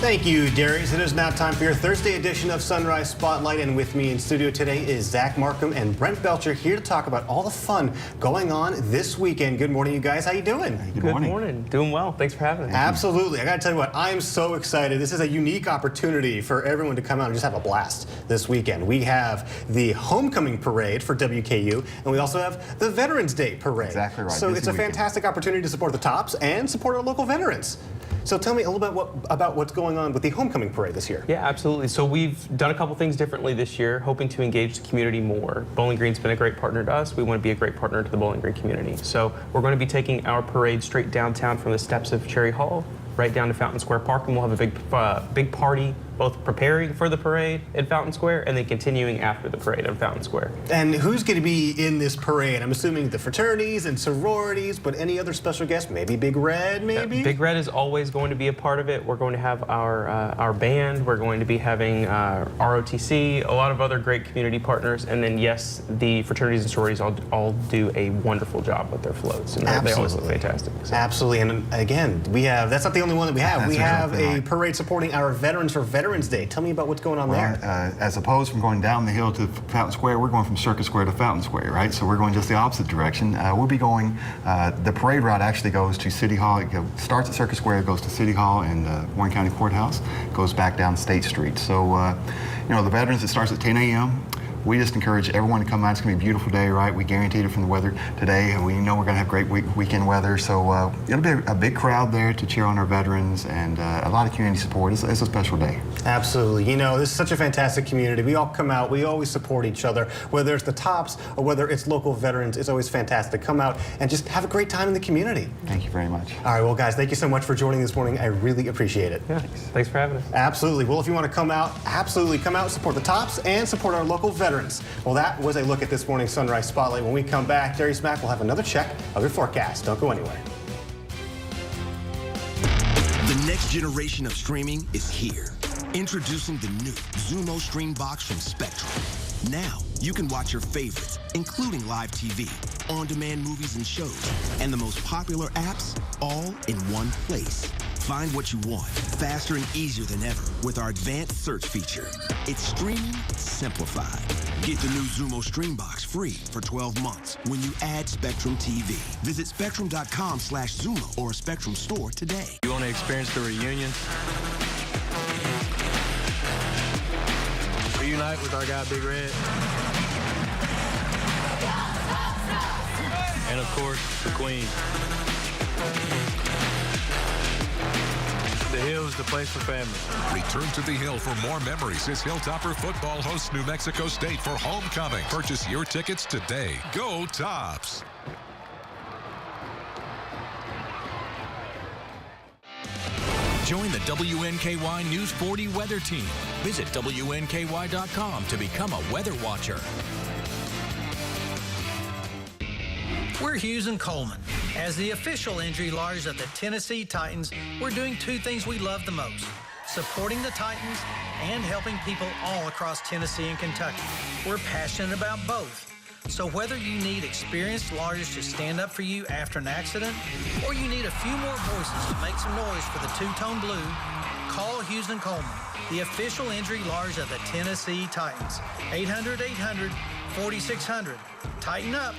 Thank you, Darius. It is now time for your Thursday edition of Sunrise Spotlight, and with me in studio today is Zach Markham and Brent Belcher, here to talk about all the fun going on this weekend. Good morning, you guys. How you doing? Good morning. Doing well. Thanks for having us. Absolutely. I got to tell you what, I am so excited. This is a unique opportunity for everyone to come out and just have a blast this weekend. We have the homecoming parade for WKU, and we also have the Veterans Day parade. Exactly right. So it's a fantastic opportunity to support the Tops and support our local veterans. So tell me a little bit about what's going on with the homecoming parade this year. Yeah, absolutely. So we've done a couple things differently this year, hoping to engage the community more. Bowling Green's been a great partner to us. We want to be a great partner to the Bowling Green community. So we're going to be taking our parade straight downtown from the steps of Cherry Hall, right down to Fountain Square Park, and we'll have a big party, both preparing for the parade at Fountain Square and then continuing after the parade at Fountain Square. And who's going to be in this parade? I'm assuming the fraternities and sororities, but any other special guests? Maybe Big Red, maybe? Big Red is always going to be a part of it. We're going to have our band. We're going to be having ROTC, a lot of other great community partners, and then yes, the fraternities and sororities all do a wonderful job with their floats, and they always look fantastic. So. Absolutely, and again, that's not the only one that we have. We have a parade supporting our veterans for Veterans Day. Tell me about what's going on there. As opposed from going down the hill to Fountain Square, we're going from Circus Square to Fountain Square, right? So we're going just the opposite direction. We'll be going, the parade route actually goes to City Hall. It starts at Circus Square, goes to City Hall and Warren County Courthouse, goes back down State Street. So, you know, the veterans, it starts at 10 a.m. We just encourage everyone to come out. It's going to be a beautiful day, right? We guaranteed it from the weather today, and we know we're going to have great weekend weather. So it'll be a big crowd there to cheer on our veterans, and a lot of community support. It's a special day. Absolutely. You know, this is such a fantastic community. We all come out. We always support each other, whether it's the Tops or whether it's local veterans. It's always fantastic. Come out and just have a great time in the community. Thank you very much. All right, well, guys, thank you so much for joining this morning. I really appreciate it. Yeah, thanks for having us. Absolutely. Well, if you want to come out, absolutely come out, support the Tops, and support our local veterans. Well, that was a look at this morning's Sunrise Spotlight. When we come back, Darius Mack will have another check of your forecast. Don't go anywhere. The next generation of streaming is here. Introducing the new Zumo Stream Box from Spectrum. Now, you can watch your favorites, including live TV, on-demand movies and shows, and the most popular apps all in one place. Find what you want faster and easier than ever with our advanced search feature. It's streaming simplified. Get the new Zumo Stream Box free for 12 months when you add Spectrum TV. Visit spectrum.com/Zumo or a Spectrum store today. You want to experience the reunion? Reunite with our guy Big Red. And of course, the Queen. The Hill is the place for family. Return to the Hill for more memories as Hilltopper football hosts New Mexico State for homecoming. Purchase your tickets today. Go Tops! Join the WNKY News 40 weather team. Visit WNKY.com to become a weather watcher. We're Hughes and Coleman. As the official injury lawyers of the Tennessee Titans, we're doing two things we love the most: supporting the Titans and helping people all across Tennessee and Kentucky. We're passionate about both. So whether you need experienced lawyers to stand up for you after an accident, or you need a few more voices to make some noise for the two-tone blue, call Hughes and Coleman, the official injury lawyers of the Tennessee Titans. 800-800-4600. Tighten up.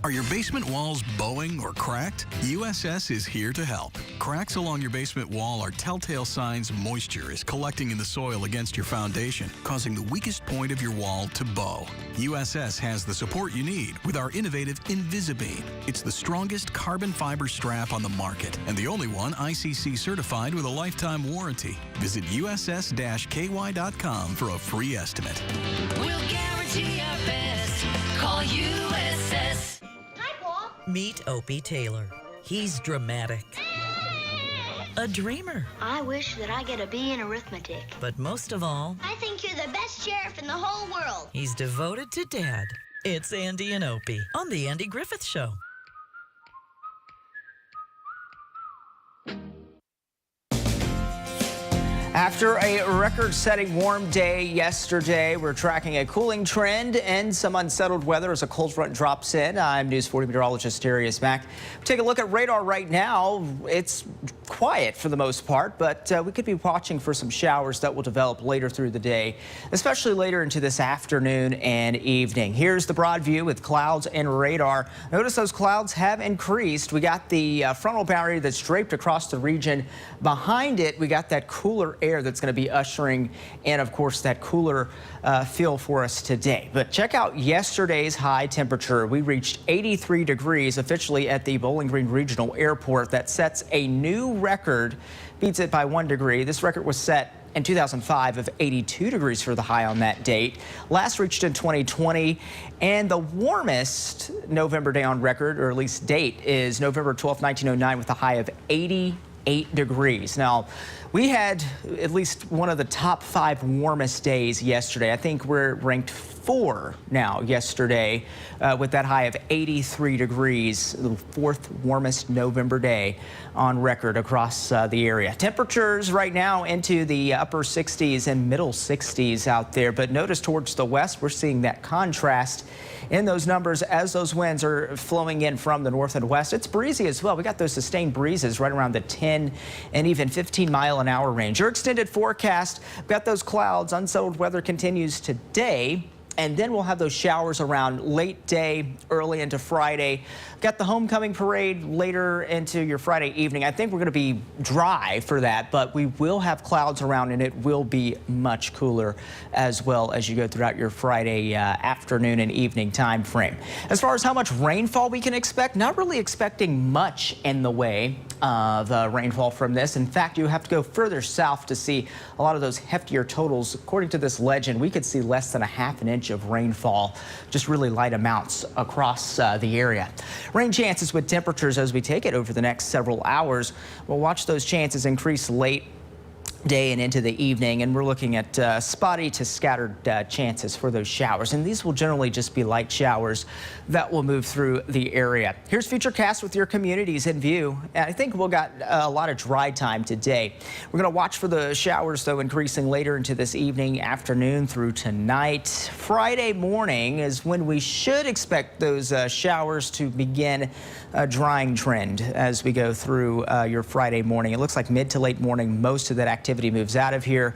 Are your basement walls bowing or cracked? USS is here to help. Cracks along your basement wall are telltale signs moisture is collecting in the soil against your foundation, causing the weakest point of your wall to bow. USS has the support you need with our innovative Invisibeam. It's the strongest carbon fiber strap on the market and the only one ICC certified with a lifetime warranty. Visit USS-KY.com for a free estimate. We'll guarantee our best. Call USS. Meet Opie Taylor. He's dramatic. A dreamer. I wish that I get a B in arithmetic. But most of all, I think you're the best sheriff in the whole world. he's devoted to Dad. It's Andy and Opie on The Andy Griffith Show. After a record-setting warm day yesterday, we're tracking a cooling trend and some unsettled weather as a cold front drops in. I'm News 40 meteorologist Darius Mack. Take a look at radar right now. It's quiet for the most part, but we could be watching for some showers that will develop later through the day, especially later into this afternoon and evening. Here's the broad view with clouds and radar. Notice those clouds have increased. We got the frontal barrier that's draped across the region. Behind it, we got that cooler air that's going to be ushering in, of course, that cooler feel for us today. But check out yesterday's high temperature. We reached 83 degrees officially at the Bowling Green Regional Airport. That sets a new record, beats it by 1 degree. This record was set in 2005 of 82 degrees for the high on that date. Last reached in 2020, and the warmest November day on record, or at least date, is November 12, 1909 with a high of 88 degrees. Now, we had at least one of the top 5 warmest days yesterday. I think we're ranked 4 now yesterday with that high of 83 degrees, the 4th warmest November day on record across the area. Temperatures right now into the upper 60s and middle 60s out there, but notice towards the west, we're seeing that contrast in those numbers as those winds are flowing in from the north and west. It's breezy as well. We got those sustained breezes right around the 10 and even 15-mile-an-hour range. Your extended forecast, we've got those clouds. Unsettled weather continues today, and then we'll have those showers around late day, early into Friday. Got the homecoming parade later into your Friday evening. I think we're going to be dry for that, but we will have clouds around, and it will be much cooler as well as you go throughout your Friday afternoon and evening time frame. As far as how much rainfall we can expect, not really expecting much in the way of rainfall from this. In fact, you have to go further south to see a lot of those heftier totals. According to this legend, we could see less than a half an inch of rainfall, just really light amounts across the area. Rain chances with temperatures as we take it over the next several hours. We'll watch those chances increase late day and into the evening, and we're looking at spotty to scattered chances for those showers, and these will generally just be light showers that will move through the area. Here's Futurecast with your communities in view. And I think we'll got a lot of dry time today. We're going to watch for the showers though increasing later into this evening, afternoon through tonight. Friday morning is when we should expect those showers to begin a drying trend as we go through your Friday morning. It looks like mid to late morning most of that activity moves out of here,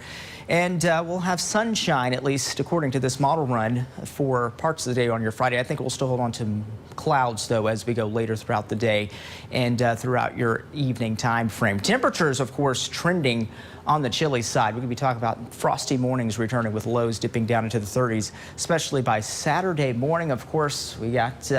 and we'll have sunshine, at least according to this model run, for parts of the day on your Friday. I think we'll still hold on to clouds though as we go later throughout the day and throughout your evening time frame. Temperatures, of course, trending on the chilly side. We're going to be talking about frosty mornings returning with lows dipping down into the 30s, especially by Saturday morning. Of course, we got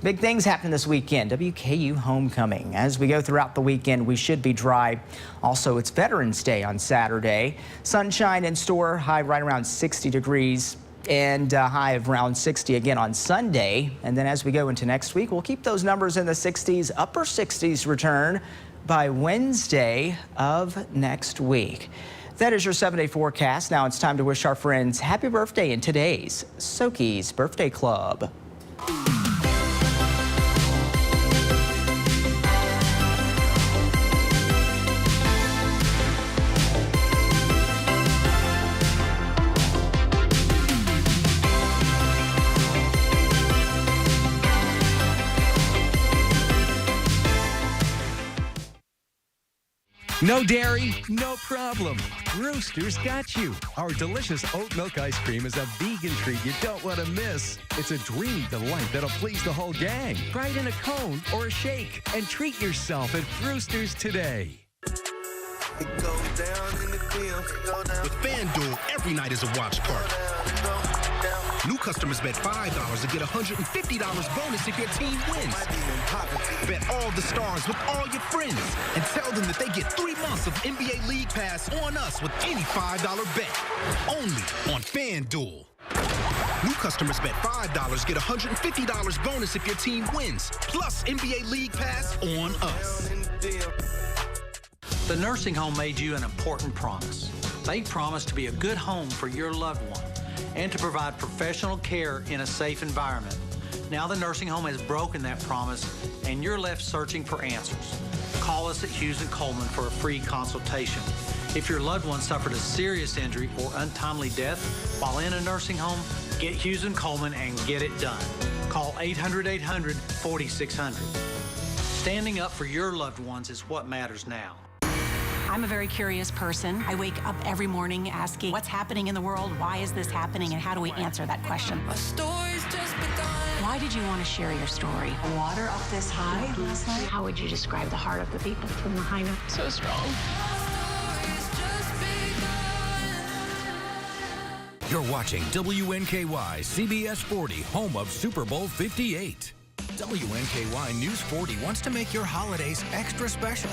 big things happening this weekend. WKU homecoming. As we go throughout the weekend, we should be dry. Also, it's Veterans Day on Saturday. Sunshine in store, high right around 60 degrees. And high of around 60 again on Sunday. And then as we go into next week, we'll keep those numbers in the 60s, upper 60s return by Wednesday of next week. That is your 7-day forecast. Now it's time to wish our friends happy birthday in today's Soki's Birthday Club. No dairy, no problem. Rooster's got you. Our delicious oat milk ice cream is a vegan treat you don't want to miss. It's a dreamy delight that'll please the whole gang. Try it in a cone or a shake and treat yourself at Rooster's today. It goes down in the field. With FanDuel, every night is a watch party. New customers bet $5 to get $150 bonus if your team wins. Bet all the stars with all your friends and tell them that they get 3 months of NBA League Pass on us with any $5 bet. Only on FanDuel. New customers bet $5 get $150 bonus if your team wins. Plus NBA League Pass on us. The nursing home made you an important promise. They promised to be a good home for your loved one and to provide professional care in a safe environment. Now the nursing home has broken that promise and you're left searching for answers. Call us at Hughes & Coleman for a free consultation. If your loved one suffered a serious injury or untimely death while in a nursing home, get Hughes & Coleman and get it done. Call 800-800-4600. Standing up for your loved ones is what matters now. I'm a very curious person. I wake up every morning asking, what's happening in the world? Why is this happening? And how do we answer that question? A story's just begun. Why did you want to share your story? Water up this high last night? How would you describe the heart of the people from behind them? So strong. You're watching WNKY CBS 40, home of Super Bowl 58. WNKY News 40 wants to make your holidays extra special.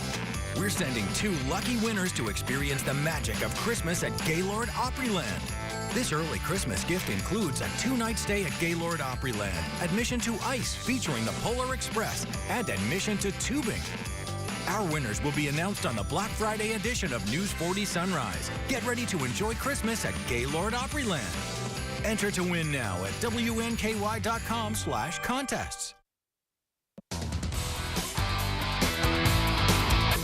We're sending 2 lucky winners to experience the magic of Christmas at Gaylord Opryland. This early Christmas gift includes a 2-night stay at Gaylord Opryland, admission to ICE featuring the Polar Express, and admission to tubing. Our winners will be announced on the Black Friday edition of News 40 Sunrise. Get ready to enjoy Christmas at Gaylord Opryland. Enter to win now at WNKY.com/contests.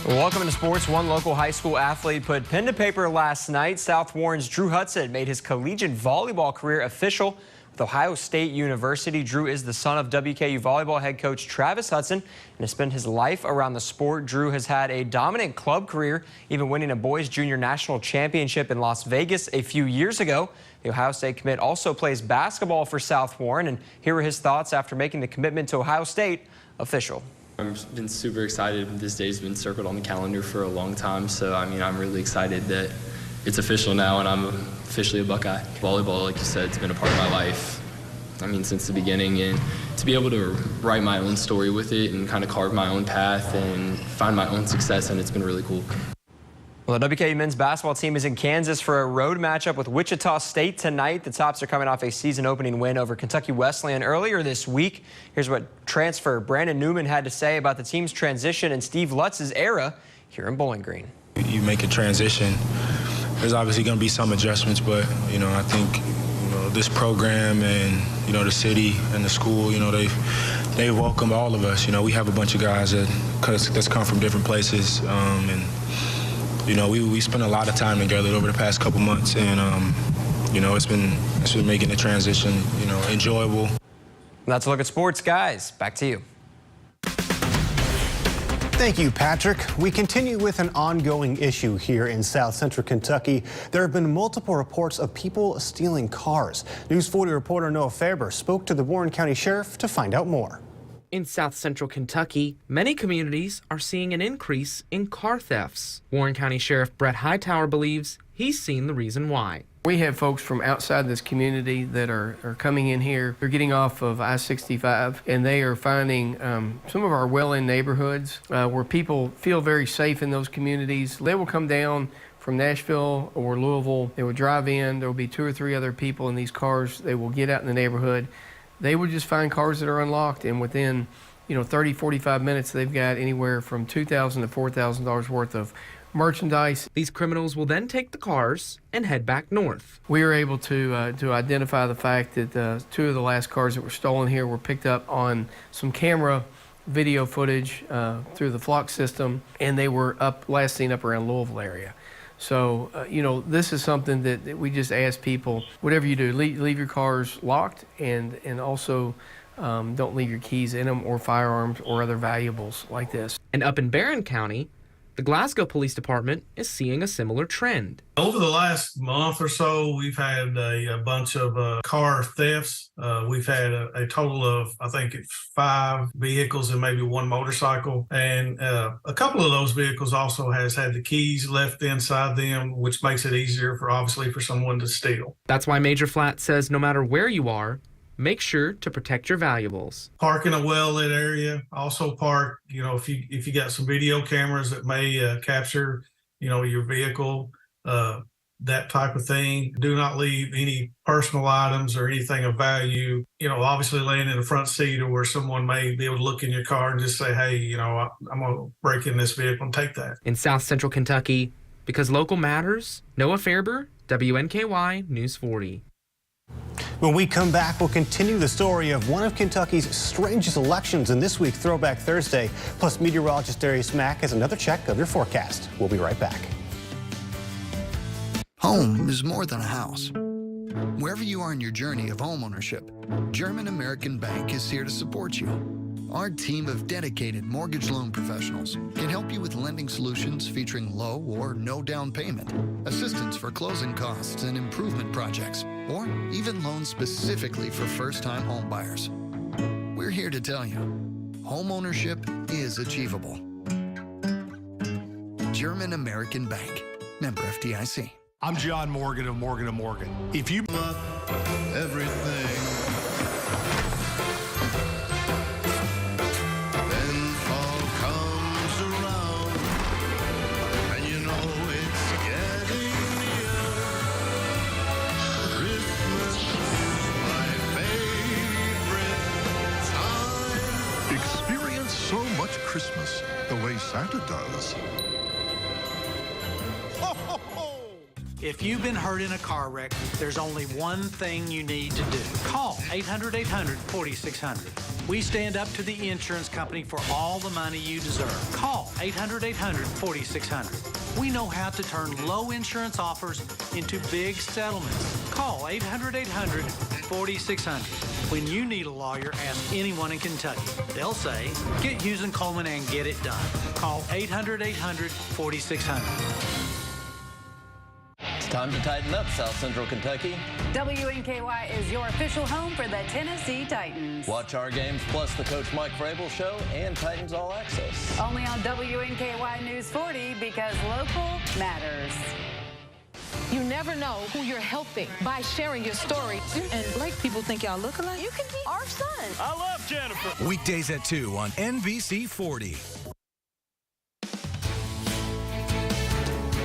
Welcome to sports. One local high school athlete put pen to paper last night. South Warren's Drew Hudson made his collegiate volleyball career official with Ohio State University. Drew is the son of WKU volleyball head coach Travis Hudson and has spent his life around the sport. Drew has had a dominant club career, even winning a boys junior national championship in Las Vegas a few years ago. The Ohio State commit also plays basketball for South Warren, and here are his thoughts after making the commitment to Ohio State official. I've been super excited. This day's been circled on the calendar for a long time, so I'm really excited that it's official now and I'm officially a Buckeye. Volleyball, like you said, it's been a part of my life, since the beginning, and to be able to write my own story with it and kind of carve my own path and find my own success, and it's been really cool. Well, the WKU men's basketball team is in Kansas for a road matchup with Wichita State tonight. The Tops are coming off a season-opening win over Kentucky Wesleyan earlier this week. Here's what transfer Brandon Newman had to say about the team's transition and Steve Lutz's era here in Bowling Green. You make a transition. There's obviously going to be some adjustments, but, I think, this program and, the city and the school, they welcome all of us. We have a bunch of guys that's come from different places, and, we spent a lot of time together over the past couple months, and, it's been making the transition, enjoyable. That's a look at sports, guys. Back to you. Thank you, Patrick. We continue with an ongoing issue here in South Central Kentucky. There have been multiple reports of people stealing cars. News 40 reporter Noah Faber spoke to the Warren County Sheriff to find out more. In South Central Kentucky, many communities are seeing an increase in car thefts. Warren County Sheriff Brett Hightower believes he's seen the reason why. We have folks from outside this community that are coming in here. They're getting off of I-65, and they are finding some of our well-in neighborhoods where people feel very safe in those communities. They will come down from Nashville or Louisville. They will drive in. There will be 2 or 3 other people in these cars. They will get out in the neighborhood. They will just find cars that are unlocked, and within 30, 45 minutes, they've got anywhere from $2,000 to $4,000 worth of merchandise. These criminals will then take the cars and head back north. We were able to identify the fact that 2 of the last cars that were stolen here were picked up on some camera video footage through the flock system, and they were last seen up around Louisville area. So, this is something that we just ask people, whatever you do, leave your cars locked, and also don't leave your keys in them or firearms or other valuables like this. And up in Barron County, the Glasgow Police Department is seeing a similar trend. Over the last month or so, we've had a bunch of car thefts. We've had a total of, I think it's 5 vehicles and maybe 1 motorcycle. And a couple of those vehicles also has had the keys left inside them, which makes it easier obviously for someone to steal. That's why Major Flat says no matter where you are, make sure to protect your valuables. Park in a well-lit area. Also park, if you got some video cameras that may capture, your vehicle, that type of thing. Do not leave any personal items or anything of value, obviously laying in the front seat or where someone may be able to look in your car and just say, hey, I'm going to break in this vehicle and take that. In South Central Kentucky, because local matters, Noah Faber, WNKY News 40. When we come back, we'll continue the story of one of Kentucky's strangest elections in this week's Throwback Thursday. Plus, meteorologist Darius Mack has another check of your forecast. We'll be right back. Home is more than a house. Wherever you are in your journey of homeownership, German American Bank is here to support you. Our team of dedicated mortgage loan professionals can help you with lending solutions featuring low or no down payment, assistance for closing costs and improvement projects, or even loans specifically for first-time home buyers. We're here to tell you, homeownership is achievable. German American Bank, member FDIC. I'm John Morgan of Morgan & Morgan. If you everything, then fall comes around, and you know it's getting near. Christmas is my favorite time. Experience so much Christmas the way Santa does. If you've been hurt in a car wreck, there's only one thing you need to do. Call 800-800-4600. We stand up to the insurance company for all the money you deserve. Call 800-800-4600. We know how to turn low insurance offers into big settlements. Call 800-800-4600. When you need a lawyer, ask anyone in Kentucky. They'll say, get Hughes & Coleman and get it done. Call 800-800-4600. It's time to tighten up, South Central Kentucky. WNKY is your official home for the Tennessee Titans. Watch our games plus the Coach Mike Vrabel Show and Titans All Access. Only on WNKY News 40 because local matters. You never know who you're helping by sharing your story. And black people think y'all look alike. You can be our son. I love Jennifer. Weekdays at 2 on NBC 40.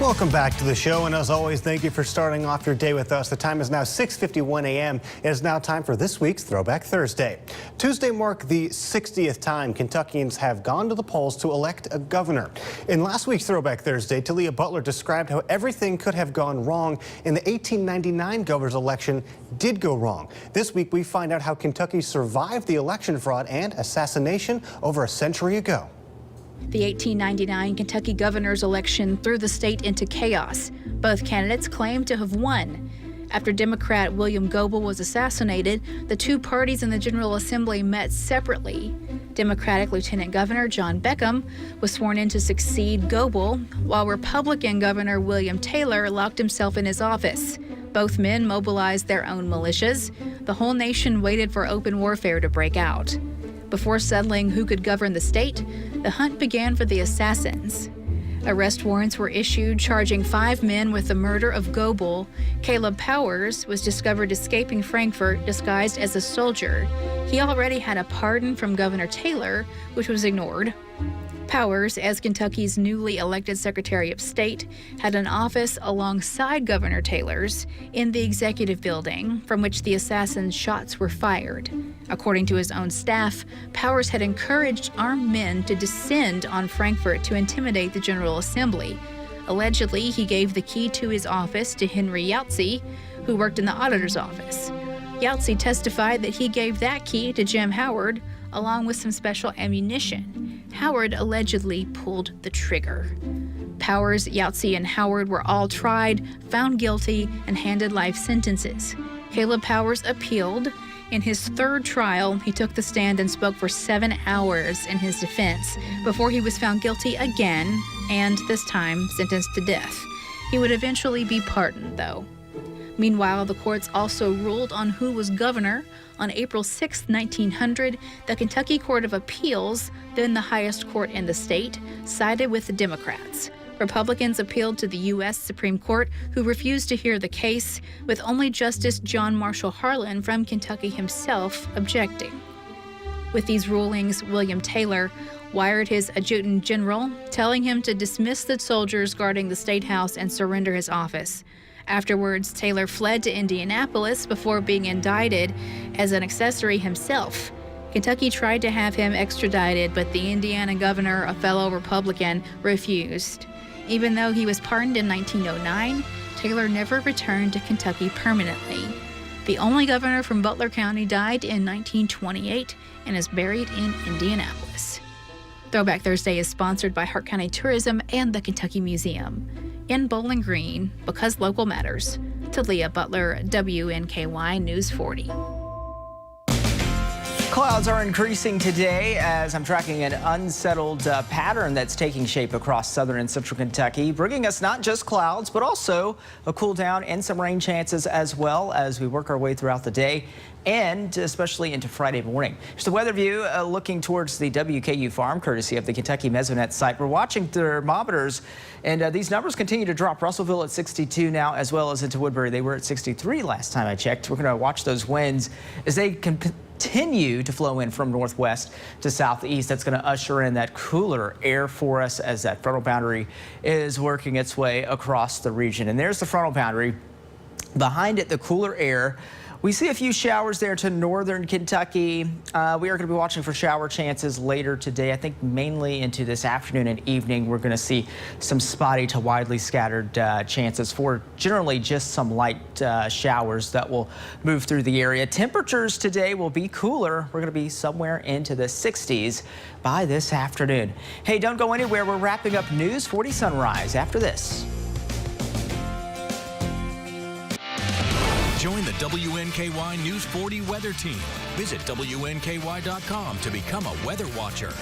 Welcome back to the show, and as always, thank you for starting off your day with us. The time is now 6:51 a.m. It is now time for this week's Throwback Thursday. Tuesday marked the 60th time Kentuckians have gone to the polls to elect a governor. In last week's Throwback Thursday, Talia Butler described how everything could have gone wrong in the 1899 governor's election did go wrong. This week, we find out how Kentucky survived the election fraud and assassination over a century ago. The 1899 Kentucky governor's election threw the state into chaos. Both candidates claimed to have won. After Democrat William Goebel was assassinated, the two parties in the General Assembly met separately. Democratic Lieutenant Governor John Beckham was sworn in to succeed Goebel, while Republican Governor William Taylor locked himself in his office. Both men mobilized their own militias. The whole nation waited for open warfare to break out. Before settling who could govern the state, the hunt began for the assassins. Arrest warrants were issued charging 5 men with the murder of Goebel. Caleb Powers was discovered escaping Frankfort disguised as a soldier. He already had a pardon from Governor Taylor, which was ignored. Powers, as Kentucky's newly elected Secretary of State, had an office alongside Governor Taylor's in the executive building from which the assassin's shots were fired. According to his own staff, Powers had encouraged armed men to descend on Frankfort to intimidate the General Assembly. Allegedly, he gave the key to his office to Henry Yahtzee, who worked in the auditor's office. Yahtzee testified that he gave that key to Jim Howard, along with some special ammunition. Howard allegedly pulled the trigger. Powers, Yahtzee, and Howard were all tried, found guilty, and handed life sentences. Caleb Powers appealed. In his third trial, he took the stand and spoke for 7 hours in his defense before he was found guilty again and, this time, sentenced to death. He would eventually be pardoned, though. Meanwhile, the courts also ruled on who was governor. On April 6, 1900, the Kentucky Court of Appeals, then the highest court in the state, sided with the Democrats. Republicans appealed to the U.S. Supreme Court, who refused to hear the case, with only Justice John Marshall Harlan from Kentucky himself objecting. With these rulings, William Taylor wired his adjutant general, telling him to dismiss the soldiers guarding the State House and surrender his office. Afterwards, Taylor fled to Indianapolis before being indicted as an accessory himself. Kentucky tried to have him extradited, but the Indiana governor, a fellow Republican, refused. Even though he was pardoned in 1909, Taylor never returned to Kentucky permanently. The only governor from Butler County died in 1928 and is buried in Indianapolis. Throwback Thursday is sponsored by Hart County Tourism and the Kentucky Museum. In Bowling Green, because local matters. Talia Butler, WNKY News 40. Clouds are increasing today as I'm tracking an unsettled pattern that's taking shape across southern and central Kentucky, bringing us not just clouds, but also a cool down and some rain chances as well as we work our way throughout the day and especially into Friday morning. Here's the weather view looking towards the WKU farm, courtesy of the Kentucky Mesonet site. We're watching thermometers, and these numbers continue to drop. Russellville at 62 now, as well as into Woodbury. They were at 63 last time I checked. We're going to watch those winds as they continue to flow in from northwest to southeast. That's going to usher in that cooler air for us as that frontal boundary is working its way across the region. And there's the frontal boundary. Behind it, the cooler air. We see a few showers there to northern Kentucky. We are going to be watching for shower chances later today. I think mainly into this afternoon and evening, we're going to see some spotty to widely scattered chances for generally just some light showers that will move through the area. Temperatures today will be cooler. We're going to be somewhere into the 60s by this afternoon. Hey, don't go anywhere. We're wrapping up News 40 Sunrise after this. Join the WNKY News 40 weather team. Visit WNKY.com to become a weather watcher.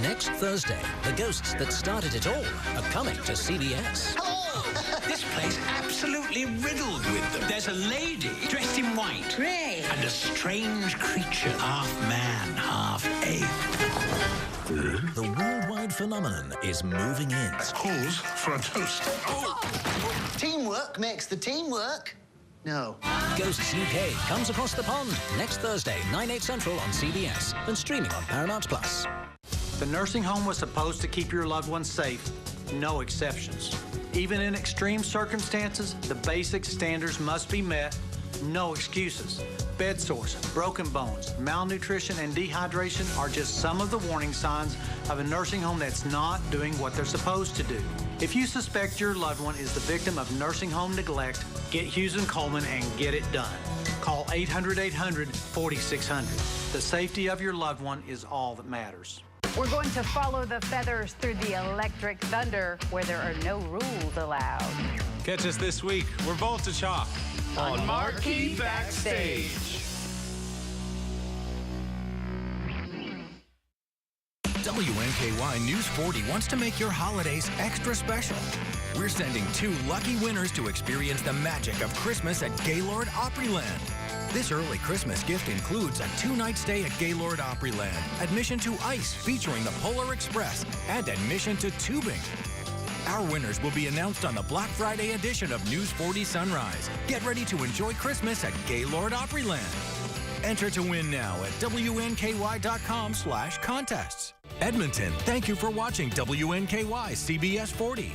Next Thursday, the ghosts that started it all are coming to CBS. This place absolutely riddled with them. There's a lady dressed in white. Great. And a strange creature, half man, half ape. The worldwide phenomenon is moving in. Calls for a toast. Teamwork makes the team work. No. Ghosts UK comes across the pond next Thursday, 9/8 Central on CBS and streaming on Paramount+. The nursing home was supposed to keep your loved ones safe, no exceptions. Even in extreme circumstances, the basic standards must be met, no excuses. Bed sores, broken bones, malnutrition, and dehydration are just some of the warning signs of a nursing home that's not doing what they're supposed to do. If you suspect your loved one is the victim of nursing home neglect, get Hughes & Coleman and get it done. Call 800-800-4600. The safety of your loved one is all that matters. We're going to follow the feathers through the electric thunder where there are no rules allowed. Catch us this week. We're Voltage Hawk on Marquee Backstage. WNKY News 40 wants to make your holidays extra special. We're sending 2 lucky winners to experience the magic of Christmas at Gaylord Opryland. This early Christmas gift includes a 2-night stay at Gaylord Opryland, admission to Ice featuring the Polar Express, and admission to tubing. Our winners will be announced on the Black Friday edition of News 40 Sunrise. Get ready to enjoy Christmas at Gaylord Opryland. Enter to win now at WNKY.com/contests. Edmonton, thank you for watching WNKY CBS 40.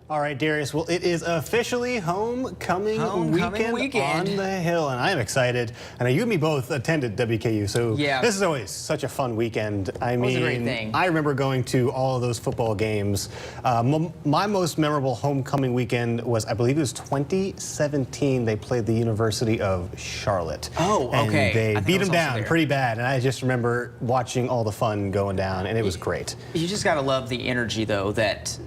All right, Darius. Well, it is officially homecoming weekend on the Hill, and I am excited. I know you and me both attended WKU, so this is always such a fun weekend. I mean, a great thing. I remember going to all of those football games. My most memorable homecoming weekend was, I believe it was 2017. They played the University of Charlotte. Oh, okay. And they beat them down pretty bad, and I just remember watching all the fun going down, and it was great. You just got to love the energy, though, that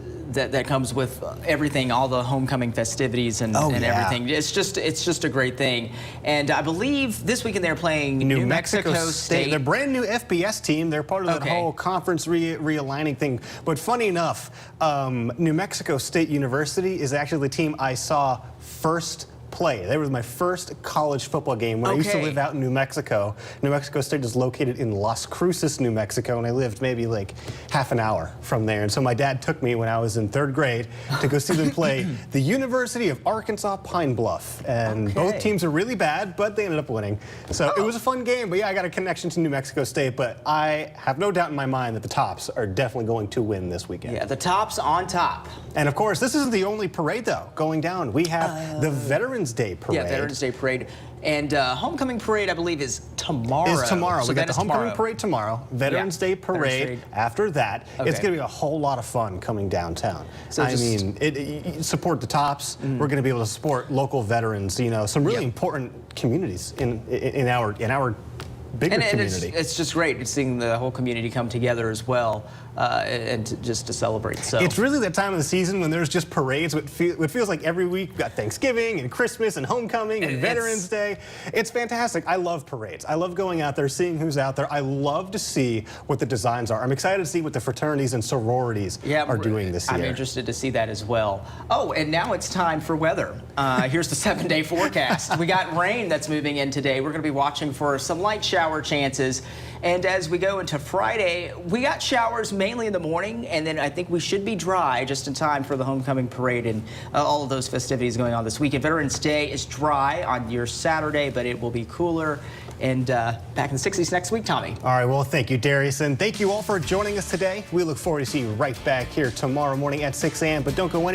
comes with everything, all the homecoming festivities and everything. It's just a great thing. And I believe this weekend they're playing New Mexico State. They're a brand new FBS team. They're part of that whole conference realigning thing. But funny enough, New Mexico State University is actually the team I saw first play. That was my first college football game when I used to live out in New Mexico. New Mexico State is located in Las Cruces, New Mexico, and I lived maybe like half an hour from there. And so my dad took me when I was in 3rd grade to go see them play the University of Arkansas Pine Bluff. And both teams are really bad, but they ended up winning. So it was a fun game. But yeah, I got a connection to New Mexico State, but I have no doubt in my mind that the Tops are definitely going to win this weekend. Yeah, the Tops on top. And of course, this isn't the only parade, though, going down. We have the Veterans Day Parade. Yeah, Veterans Day Parade. And Homecoming Parade, I believe, is tomorrow. It's tomorrow. So we got the Homecoming Parade tomorrow. Veterans Day Parade after that. It's going to be a whole lot of fun coming downtown. So I mean, support the Tops. We're going to be able to support local veterans. You know, some really important communities in our bigger community. It's just great seeing the whole community come together as well, and just to celebrate. So it's really that time of the season when there's just parades. It feels like every week we've got Thanksgiving and Christmas and Homecoming and Veterans Day. It's fantastic. I love parades. I love going out there, seeing who's out there. I love to see what the designs are. I'm excited to see what the fraternities and sororities are doing this year. I'm interested to see that as well. Oh, and now it's time for weather. Here's the 7-day forecast. We got rain that's moving in today. We're going to be watching for some light shower chances. And as we go into Friday, we got showers mainly in the morning, and then I think we should be dry just in time for the Homecoming Parade and all of those festivities going on this weekend. Veterans Day is dry on your Saturday, but it will be cooler. And back in the 60s next week, Tommy. All right, well, thank you, Darius, and thank you all for joining us today. We look forward to seeing you right back here tomorrow morning at 6 a.m., but don't go anywhere.